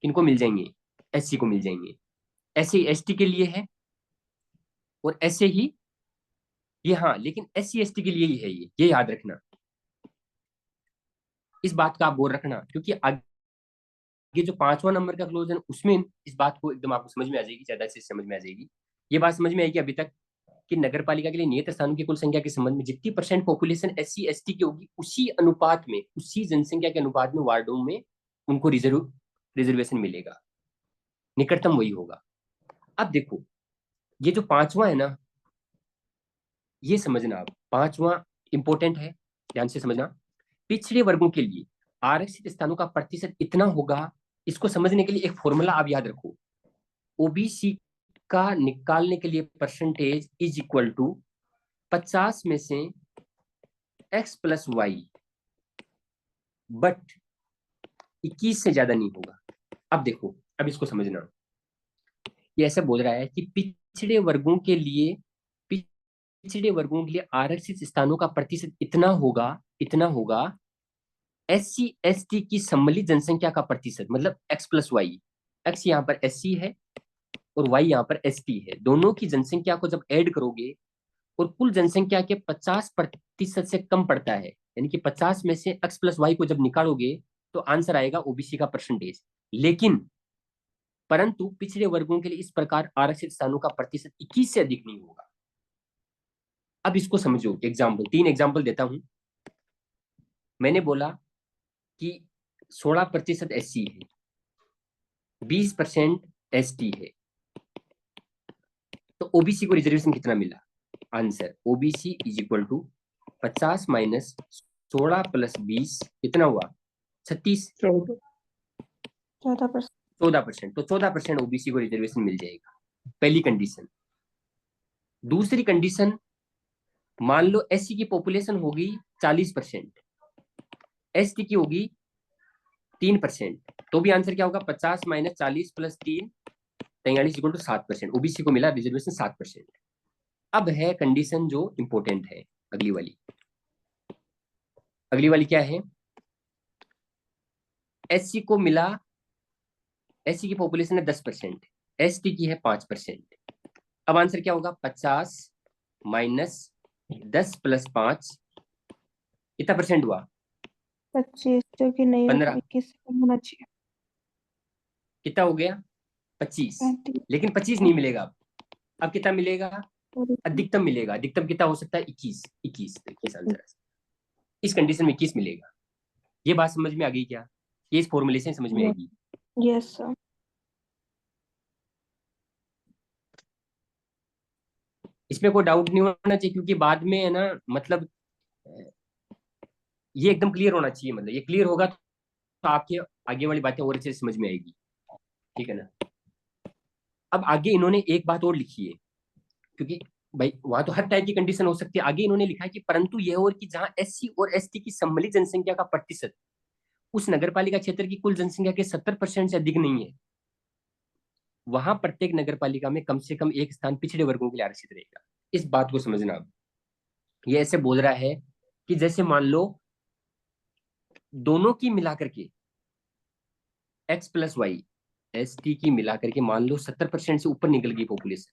किनको मिल जाएंगे, SC को मिल जाएंगे। ऐसे ST के लिए है और ऐसे ही ये, हाँ लेकिन SC ST के लिए ही है ये याद रखना। इस बात का आप गौर रखना क्योंकि आगे जो 5वां नंबर का क्लोज है उसमें इस बात को एकदम आपको समझ में आ जाएगी, ज्यादा से समझ में आ जाएगी। ये बात समझ में आएगी अभी तक कि नगरपालिका के लिए नियत स्थानों की कुल संख्या के संबंध में जितनी % पॉपुलेशन SC ST की होगी उसी अनुपात में, उसी जनसंख्या के अनुपात में वार्डों में उनको रिजर्वेशन मिलेगा, निकटतम वही होगा। अब देखो ये जो 5वां है ना, ये समझना आप, 5वां इंपॉर्टेंट है, ध्यान से समझना। पिछड़े वर्गों के लिए आरक्षित स्थानों का प्रतिशत इतना होगा, इसको समझने के लिए एक फॉर्मूला आप याद रखो। ओबीसी का निकालने के लिए परसेंटेज इज इक्वल टू 50 में से x प्लस वाई, बट 21 से ज्यादा नहीं होगा। अब देखो, अब इसको समझना, ये ऐसे बोल रहा है कि पिछड़े वर्गों के लिए आरक्षित स्थानों का प्रतिशत इतना होगा SC ST की सम्मिलित जनसंख्या का प्रतिशत, मतलब x प्लस वाई, x यहाँ पर SC है और y यहाँ पर ST है, दोनों की जनसंख्या को जब ऐड करोगे और कुल जनसंख्या के 50% से कम पड़ता है, यानी कि 50 में से x प्लस वाई को जब निकालोगे तो आंसर आएगा ओबीसी का परसेंटेज। लेकिन परंतु पिछड़े वर्गों के लिए इस प्रकार आरक्षित स्थानों का प्रतिशत 21 से अधिक नहीं होगा। अब इसको समझो, एग्जाम्पल, 3 एग्जाम्पल देता हूं। मैंने बोला कि 16% SC है, 20% ST है, तो ओबीसी को रिजर्वेशन कितना मिला? Answer OBC is equal to 50 minus 16 plus 20 कितना हुआ? 36, 14%। तो 14% ओबीसी को रिजर्वेशन मिल जाएगा, पहली कंडीशन। दूसरी कंडीशन, मान लो SC की पॉपुलेशन होगी 40%, ST की होगी 3%, तो भी आंसर क्या होगा? 50 minus 40 plus 3 43 equal to 7%, OBC को मिला रिजर्वेशन 7%। अब है कंडीशन जो इंपॉर्टेंट है, अगली वाली क्या है? SC को मिला, SC की पॉपुलेशन है 10%, ST की है 5%। अब आंसर क्या होगा? 50 माइनस 10 प्लस 5 कितना परसेंट हुआ? 25, क्योंकि नहीं 15, 21 होना चाहिए। कितना हो गया? 25। 35, लेकिन 25 नहीं मिलेगा। अब कितना मिलेगा? अधिकतम मिलेगा। अधिकतम कितना हो सकता है? 21। 21 देखिए आंसर, इस कंडीशन में 21 मिलेगा। ये बात समझ में आ गई क्या? ये इस फॉर्मूले से समझ में आएगी। Yes sir. इसमें कोई डाउट नहीं होना चाहिए क्योंकि बाद में है ना, मतलब ये एकदम क्लियर होना चाहिए। मतलब ये क्लियर होगा तो आपके आगे वाली बातें और अच्छे से समझ में आएगी, ठीक है ना। अब आगे इन्होंने एक बात और लिखी है, क्योंकि भाई वहां तो हर टाइप की कंडीशन हो सकती है। आगे इन्होंने लिखा है कि परंतु यह और कि जहां SC और ST की सम्मिलित जनसंख्या का प्रतिशत उस नगरपालिका क्षेत्र की कुल जनसंख्या के 70% से अधिक नहीं है, वहां प्रत्येक नगरपालिका में कम से कम एक स्थान पिछड़े वर्गों के लिए आरक्षित रहेगा। इस बात को समझना। अब ये ऐसे बोल रहा है कि जैसे मान लो दोनों की मिलाकर के x प्लस वाई ST की मिलाकर के मान लो 70% से ऊपर निकल गई पॉपुलेशन,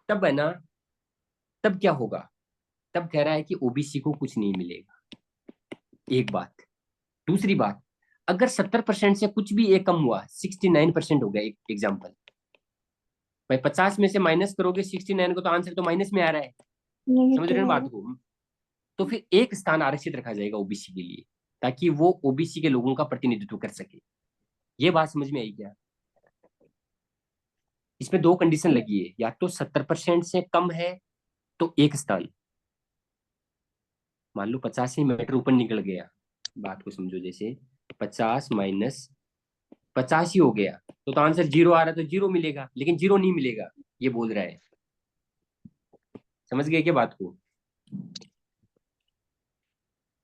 तब है ना, तब क्या होगा? तब कह रहा है कि ओबीसी को कुछ नहीं मिलेगा, एक बात। दूसरी बात, अगर 70% से कुछ भी एक कम हुआ, 69% हो गया, एक एग्जाम्पल भाई, 50 में से माइनस करोगे 69 को तो आंसर तो माइनस में आ रहा है, समझ रहे हो बात को? तो फिर एक स्थान आरक्षित रखा जाएगा ओबीसी के लिए, ताकि वो ओबीसी के लोगों का प्रतिनिधित्व कर सके। ये बात समझ में आई क्या? इसमें 2 कंडीशन लगी है, या तो 70% से कम है तो एक स्थान, मान लो 85 मीटर ऊपर निकल गया, बात को समझो, जैसे 50 माइनस 85 हो गया, तो आंसर 0 आ रहा है, तो 0 मिलेगा, लेकिन 0 नहीं मिलेगा, ये बोल रहा है। समझ गए क्या बात को?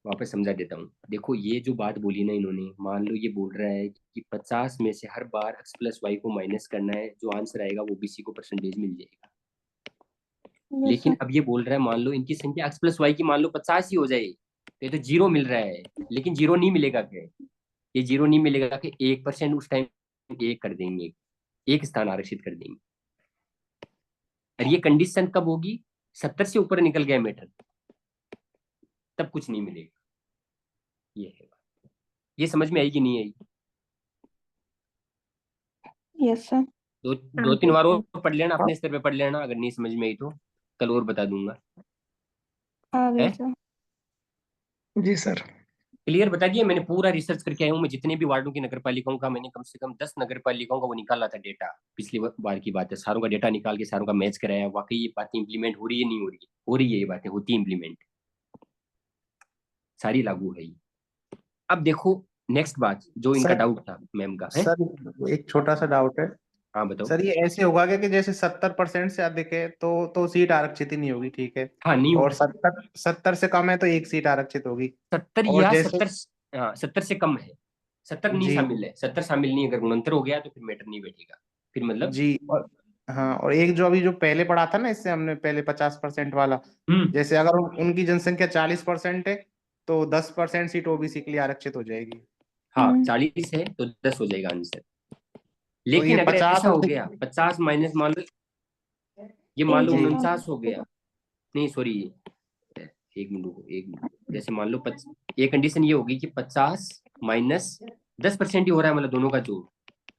वापस समझा देता हूँ। देखो ये जो बात बोली ना इन्होंने, मान लो ये बोल रहा है कि 50 में से हर बार x प्लस वाई को माइनस करना है, जो आंसर आएगा वो बीसी को परसेंटेज मिल जाएगा। यस लेकिन सर। अब ये बोल रहा है, मान लो इनकी संख्या x प्लस वाई की मान लो 50 ही हो जाए, तो ये तो 0 मिल रहा है, लेकिन 0 नहीं मिलेगा क्या? ये 0 नहीं मिलेगा कि 1% उस टाइम एक कर देंगे, एक स्थान आरक्षित कर देंगे। और ये कंडीशन कब होगी? 70 से ऊपर निकल गया मीटर, तब कुछ नहीं मिलेगा। ये है बात। ये समझ में आई कि नहीं आई? Yes sir. दो हाँ दो तीन ठीक बार है। और पढ़ लेना, अपने स्तर पे पढ़ लेना, अगर नहीं समझ में आई तो कल और बता दूंगा। आ गई है सर। जी सर। क्लियर? बता दिया मैंने, पूरा रिसर्च करके आया हूँ मैं, जितने भी वार्डों की नगर पालिकाओं का, मैंने कम से कम 10 नगर पालिकाओं का वो निकाला था डेटा। पिछली बार की बात है, सारों का डेटा निकाल के सारों का मैच कराया, वाकई ये बातें इंप्लीमेंट हो रही है, नहीं हो रही है? हो रही है, ये बातें होती है इंप्लीमेंट, सारी लागू है ये। अब देखो नेक्स्ट बात, जो इनका सर, डाउट था मैम का है। सर एक छोटा सा डाउट है। हाँ बताओ। सर ये ऐसे होगा क्या कि जैसे 70% से अधिक है तो सीट आरक्षित ही नहीं होगी, ठीक है। हाँ नहीं और होगी। 70 से कम है तो एक सीट आरक्षित होगी। 70 और या जैसे 70, हाँ 70 से कम है, 70 नहीं जी शामिल है, 70 शामिल नहीं, अगर गुणंतर हो गया तो फिर मैटर नहीं बैठेगा, फिर मतलब। जी, और हाँ, और एक जो अभी जो पहले पढ़ा था ना, इससे हमने पहले 50% वाला, हम्म। जैसे अगर उनकी जनसंख्या 40% है तो 10% सीट ओबीसी के लिए आरक्षित हो जाएगी। हाँ 40 है तो 10 हो जाएगा आंसर। तो ये लेकिन अगर 50 ऐसा और हो गया 50 माइनस, मान लो ये मान लो जी 49 हो गया, नहीं सॉरी, एक मिनट रुको, एक मिनट, जैसे मान लो ये कंडीशन ये होगी कि 50 माइनस 10% ही हो रहा है, मतलब दोनों का जोड़,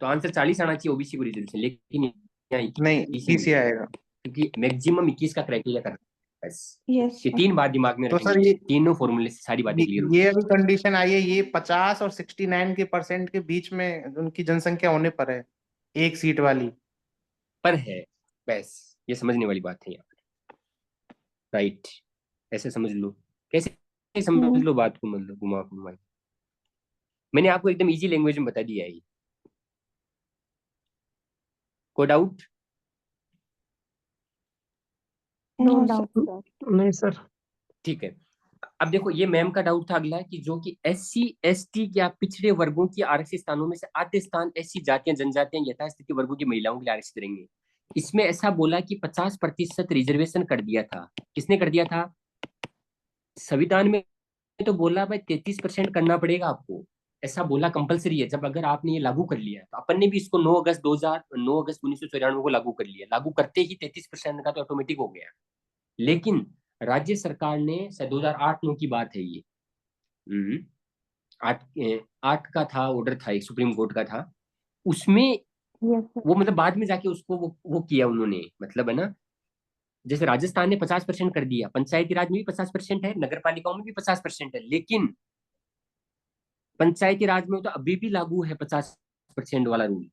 तो आंसर 40 आना चाहिए ओबीसी को रिजर्वेशन, लेकिन यहाँ नहीं, 21 ही 21 ही मिलेगा, आएगा। क्योंकि मैक्सिमम 21 का क्राइटेरिया कर बस। यस ये सर। 3 बात दिमाग में तो रखनी सर है, तीनों फॉर्मूले से सारी बातें ये क्लियर हो ये जाएगी। अभी कंडीशन आई है, ये 50 और 69 के परसेंट के बीच में उनकी जनसंख्या होने पर है, एक सीट वाली। पर है, बस ये समझने वाली बात है यहाँ, राइट? ऐसे समझ लो, कैसे समझ लो बात को, मतलब घुमा घुमा के। मैंने आपको एकदम इजी लैंग्वेज में बता दिया है ये। कोई doubt? No no doubt sir. Sir. नहीं सर। ठीक है। अब देखो ये मैम का डाउट था अगला, कि जो कि SC ST या पिछड़े वर्गों की आरक्षित स्थानों में से आधे स्थान ऐसी जातियां जनजातियां यथास्थिति वर्गों की महिलाओं के लिए आरक्षित रहेंगे। इसमें ऐसा बोला कि 50% रिजर्वेशन कर दिया था, किसने कर दिया था? संविधान में तो बोला भाई 33% करना पड़ेगा आपको, ऐसा बोला कंपलसरी है। जब अगर आपने ये लागू कर लिया, तो अपन ने भी इसको 9 अगस्त 1994 को लागू कर लिया, लागू करते ही 33% का तो ऑटोमेटिक हो गया। लेकिन राज्य सरकार ने, शायद 2008-9 की बात है ये, हम्म, आठ आठ का था ऑर्डर, था एक सुप्रीम कोर्ट का था, उसमें यस सर। वो मतलब बाद में जाके उसको वो किया उन्होंने, मतलब है ना, जैसे राजस्थान ने 50% कर दिया, पंचायती राज में भी 50% है, नगर पालिकाओं में भी 50% है, लेकिन पंचायती राज में तो अभी भी लागू है 50% वाला रूल।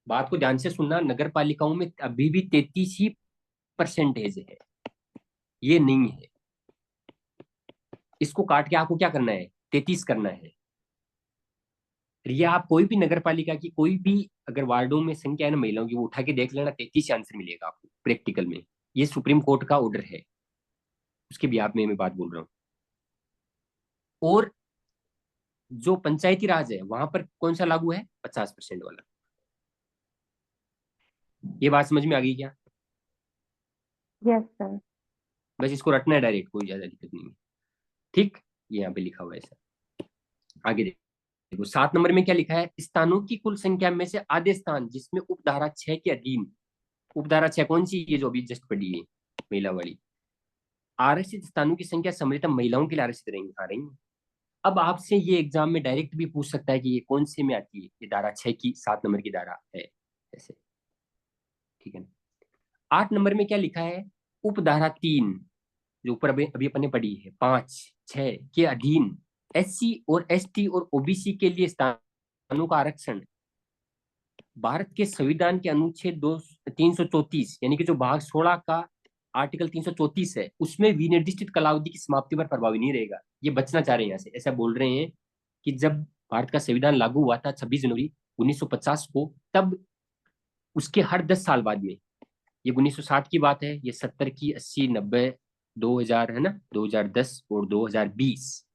बात को ध्यान से सुनना, नगर पालिकाओं में अभी भी 33 ही परसेंटेज है, ये नहीं है। इसको काट के आपको क्या करना है? 33 करना है। ये आप कोई भी नगर पालिका की कोई भी अगर वार्डों में संख्या है ना महिलाओं की, वो उठा के देख लेना, 33 आंसर मिलेगा आपको प्रैक्टिकल में। ये सुप्रीम कोर्ट का ऑर्डर है, उसके भी आप में मैं बात बोल रहा हूँ। और जो पंचायती राज है वहां पर कौन सा लागू है? 50% वाला। ये बात समझ में आ गई क्या? Yes sir. बस इसको रटना है डायरेक्ट, कोई ज्यादा दिक्कत नहीं है। ठीक, ये यहाँ पे लिखा हुआ है सर। आगे देखो 7 नंबर में क्या लिखा है? स्थानों की कुल संख्या में से आधे स्थान जिसमें उपधारा 6 के अधीन, उपधारा 6 कौन सी? ये जो अभी जस्ट पढ़ी है, महिला वाली, आरक्षित स्थानों की संख्या सम्मिलित महिलाओं के लिए आरक्षित रहेंगी, आ रही है। अब आपसे ये एग्जाम में डायरेक्ट भी पूछ सकता है कि ये कौन से में आती है, ये धारा 6 की 7 नंबर की धारा है, ऐसे, ठीक है ना? 8 नंबर में क्या लिखा है? उपधारा 3, जो ऊपर अभी अभी अपन ने पढ़ी है, 5 6 के अधीन SC और ST और OBC के लिए स्थानों का आरक्षण भारत के संविधान के अनुच्छेद 334, यानी कि जो भाग 16 का आर्टिकल 334 है, उसमें विनिर्दिष्ट कालावधि की समाप्ति पर प्रभावी नहीं रहेगा। ये बचना चाह रहे हैं यहाँ से, ऐसा बोल रहे हैं कि जब भारत का संविधान लागू हुआ था 26 जनवरी 1950 को, तब उसके हर 10 साल बाद में, ये 1960 की बात है, ये 70 की, 80, 90, 2000 है ना, 2010 और 2020,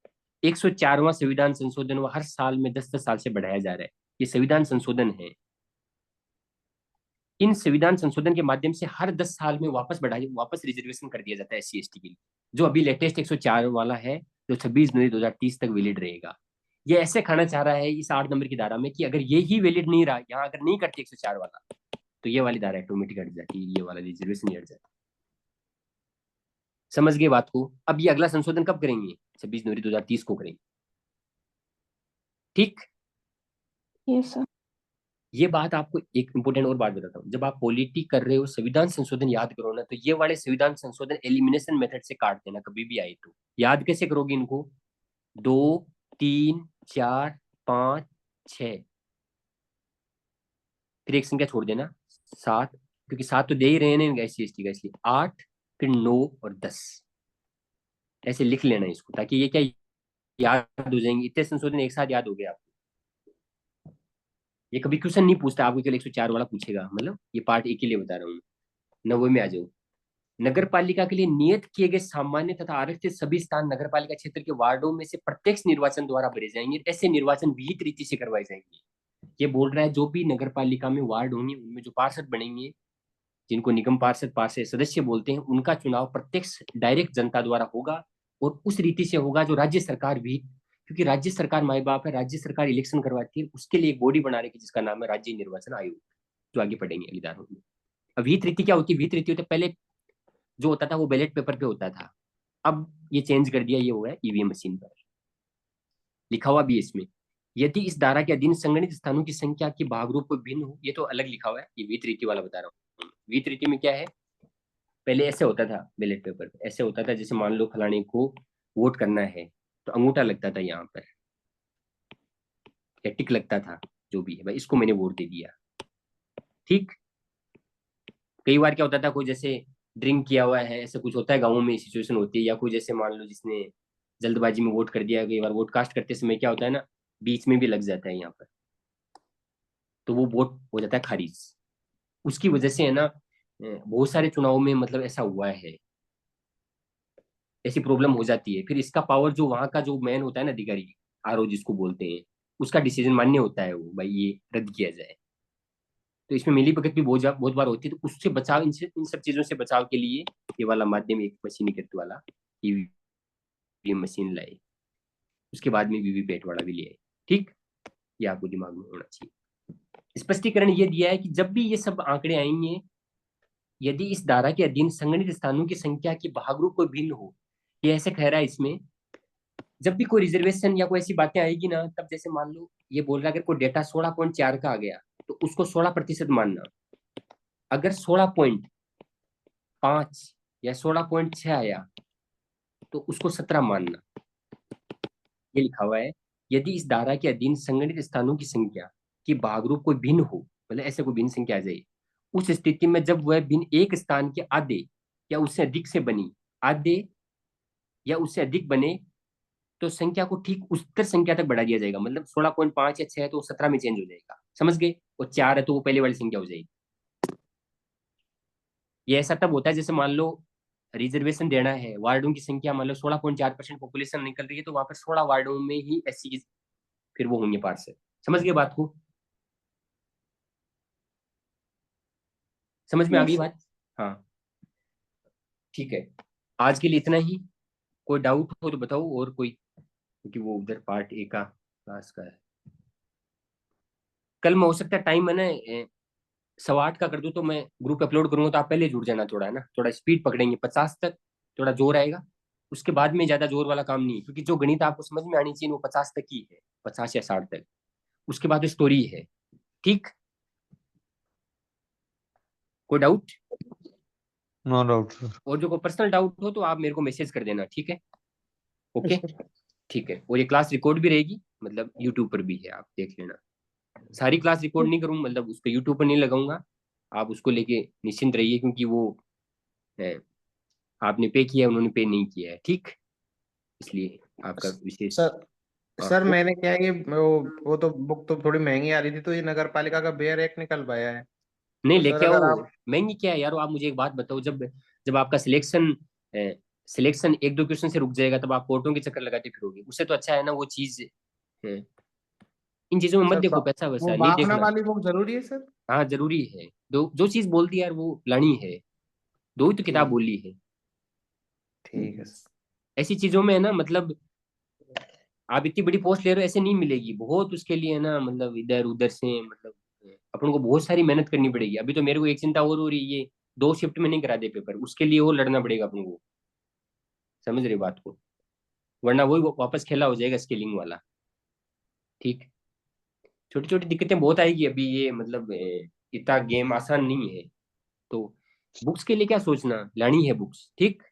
104वां संविधान संशोधन वो हर साल में 10-10 साल से बढ़ाया जा रहा है। ये संविधान संशोधन है। इन संविधान संशोधन के माध्यम से हर 10 साल में वापस रिजर्वेशन कर दिया जाता है SC/ST के लिए, जो अभी लेटेस्ट 104 वाला है, जो 26 जनवरी 2030 तक वैलिड रहेगा। ये ऐसे खाना चाह रहा है इस 8 नंबर की धारा में कि अगर ये ही वैलिड नहीं रहा, यहाँ अगर नहीं करते 104 वाला, तो ये वाली धारा ऑटोमेटिक हट जाती है, ये वाला रिजर्वेशन हट जाता है। समझ गए बात को? अब ये अगला संशोधन कब करेंगे? 26 जनवरी 2030 को करेंगे। ठीक। Yes sir. ये बात आपको एक इंपॉर्टेंट और बात बताता हूँ, जब आप पॉलिटी कर रहे हो, संविधान संशोधन याद करो ना, तो ये वाले संविधान संशोधन एलिमिनेशन मेथड से काट देना कभी भी आए तो। याद कैसे करोगे इनको? 2, 3, 4, 5, 6, फिर एक संख्या छोड़ देना 7, क्योंकि 7 तो दे ही रहे हैं ना SC/ST का, इसलिए 8, फिर 9 और 10, ऐसे लिख लेना इसको, ताकि ये क्या याद हो जाएंगे। इतने संशोधन एक साथ याद हो गए आपको। ये कभी क्वेश्चन नहीं पूछता आपको, केवल 104 वाला पूछेगा, मतलब ये पार्ट एक के लिए बता रहा हूँ। 90 में आ जाओ। नगर पालिका के लिए नियत किए गए सामान्य तथा आरक्षित सभी स्थान नगर पालिका क्षेत्र के वार्डों में से प्रत्यक्ष निर्वाचन द्वारा भरे जाएंगे। ऐसे निर्वाचन विहित रीति से करवाए जाएंगे। ये बोल रहा है जो भी नगर पालिका में वार्ड होंगे, उनमें जो पार्षद बनेंगे, जिनको निगम पार्षद पार्षद सदस्य बोलते हैं, उनका चुनाव प्रत्यक्ष डायरेक्ट जनता द्वारा होगा, और उस रीति से होगा जो राज्य सरकार भी, क्योंकि राज्य सरकार माई बाप है, राज्य सरकार इलेक्शन करवाती है, उसके लिए एक बॉडी बना रही है जिसका नाम है राज्य निर्वाचन आयोग, जो आगे पढ़ेंगे अगली धारों में। अब विहित रीति क्या होती है? विहित रीति होती है, पहले जो होता था वो बैलेट पेपर पे होता था, अब ये चेंज कर दिया, ये हुआ है EVM मशीन पर। लिखा हुआ भी है इसमें, यदि इस धारा के अधीन संगठित स्थानों की संख्या के भागरूप को भिन्न हो, ये तो अलग लिखा हुआ है, ये विहित रीति वाला बता रहा हूँ। विहित रीति में क्या है? पहले ऐसे होता था, बैलेट पेपर पे ऐसे होता था, जैसे मान लो फलाने को वोट करना है, तो अंगूठा लगता था यहाँ पर, या टिक लगता था, जो भी है भाई, इसको मैंने वोट दे दिया। ठीक। कई बार क्या होता था, कोई जैसे ड्रिंक किया हुआ है, ऐसा कुछ होता है गाँवों में, सिचुएशन होती है, या कोई जैसे मान लो जिसने जल्दबाजी में वोट कर दिया, कई बार वोट कास्ट करते समय क्या होता है ना, बीच में भी लग जाता है यहाँ पर, तो वो वोट हो जाता है खारिज। उसकी वजह से है ना, बहुत सारे चुनाव में मतलब ऐसा हुआ है, ऐसी प्रॉब्लम हो जाती है। फिर इसका पावर जो वहां का जो मैन होता है ना, अधिकारी, RO जिसको बोलते हैं, उसका डिसीजन मान्य होता है, वो भाई ये रद्द किया जाए। तो इसमें मिली भगत भी बहुत बार होती है, तो उससे बचाव, इन सब चीजों से बचाव के लिए ये वाला माध्यम, एक मशीनीकृत वाला EVM मशीन लाए। उसके बाद में VVPAT वाला भी लिया है। ठीक। ये आपको दिमाग में होना चाहिए। स्पष्टीकरण ये दिया है कि जब भी ये सब आंकड़े आएंगे, यदि इस धारा के अधीन संगठित स्थानों की संख्या की भागरूप को भिन्न हो, ये ऐसे कह रहा है इसमें, जब भी कोई रिजर्वेशन या कोई ऐसी बातें आएगी ना, तब जैसे मान लो ये बोल रहा है, अगर कोई डेटा 16.4 का आ गया, तो उसको 16% मानना। अगर 16.5 या 16.6 आया, तो उसको 17 मानना। ये लिखा हुआ है, यदि इस धारा के अधीन संगठित स्थानों की संख्या की भागरूप कोई भिन्न हो, मतलब ऐसे कोई भिन्न संख्या आ जाए, उस स्थिति में जब वह भिन्न एक स्थान के आधे या उससे अधिक से बनी, आधे या उससे अधिक बने, तो संख्या को ठीक उच्चतर संख्या तक बढ़ा दिया जाएगा। मतलब 16.5 या 6 है तो 17 में चेंज हो जाएगा, समझ गए? और 4 है तो वो पहले वाली संख्या हो जाएगी। ये ऐसा तब होता है जैसे मान लो रिजर्वेशन देना है, वार्डों की संख्या मान लो 16.4% पॉपुलेशन निकल रही है, तो वहां पर 16 वार्डों में ही SC की फिर वो होंगे पार्षद। समझ गए बात को? समझ में आ गई यस सर। बात? हाँ, ठीक है। आज के लिए इतना ही। कोई डाउट हो तो बताओ, और कोई, क्योंकि वो उधर पार्ट ए का क्लास का है। कल मैं हो सकता है टाइम है ना 8:15 का कर दूं, तो मैं ग्रुप अपलोड करूंगा, तो आप पहले जुड़ जाना, थोड़ा है ना, थोड़ा स्पीड पकड़ेंगे 50 तक, थोड़ा जोर आएगा। उसके बाद में ज्यादा जोर वाला काम नहीं है, क्योंकि जो गणित आपको समझ में आनी चाहिए वो 50 तक ही है, 50 या 60 तक। उसके बाद स्टोरी है। ठीक। कोई डाउट? No doubt sir. और जो कोई पर्सनल डाउट हो तो आप मेरे को मैसेज कर देना, ठीक है? ओके। सर ठीक है। और ये क्लास रिकॉर्ड भी रहेगी, मतलब यूट्यूब पर भी है, आप देख लेना। सारी क्लास रिकॉर्ड नहीं करूँ, मतलब उसको यूट्यूब पर नहीं लगाऊंगा, आप उसको लेके निश्चिंत रहिए, क्योंकि वो है, आपने पे किया, उन्होंने पे नहीं किया है, ठीक, इसलिए आपका विशेष। सर हाँ, सर मैंने क्या है कि वो तो बुक तो थोड़ी महंगी आ रही थी, तो ये नगर पालिका का बेयर एक्ट निकल पाया है। नहीं तो सर लेके अगर आओ। आप महंगी क्या है यार, आप मुझे एक बात बताओ, जब जब आपका सिलेक्शन एक दो क्वेश्चन से रुक जाएगा, तब आप कोर्टों के चक्कर लगाते फिरोगे, उससे तो अच्छा है ना वो चीज है। इन चीजों में मत सर देखो, पैसा वो वैसा नहीं बाफना देखना। वाली बुक जरूरी है सर? हाँ जरूरी है, दो जो चीज बोलती है यार वो लानी है, दो ही तो किताब ठीक बोली है। ठीक है सर। ऐसी चीजों में है ना, मतलब आप इतनी बड़ी पोस्ट ले रहे हो, ऐसे नहीं मिलेगी, बहुत उसके लिए है ना, मतलब इधर उधर से मतलब अपन को बहुत सारी मेहनत करनी पड़ेगी। अभी तो मेरे को एक चिंता और हो रही है, ये 2 शिफ्ट में नहीं करा दे पेपर, उसके लिए और लड़ना पड़ेगा अपन को, समझ रहे बात को, वरना वही वापस खेला हो जाएगा स्केलिंग वाला। ठीक, छोटी छोटी दिक्कतें बहुत आएगी अभी, ये मतलब इतना गेम आसान नहीं है। तो बुक्स के लिए क्या सोचना, लानी है बुक्स, ठीक।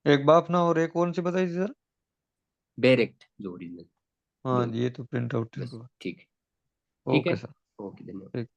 एक बाफना और एक कौन सी बताई थी सर? डायरेक्ट जो ओरिजिनल, हाँ दो ये तो प्रिंट आउट बस, ठीक ठीक। ठीक ओके है। सर। ओके, धन्यवाद। ठीक।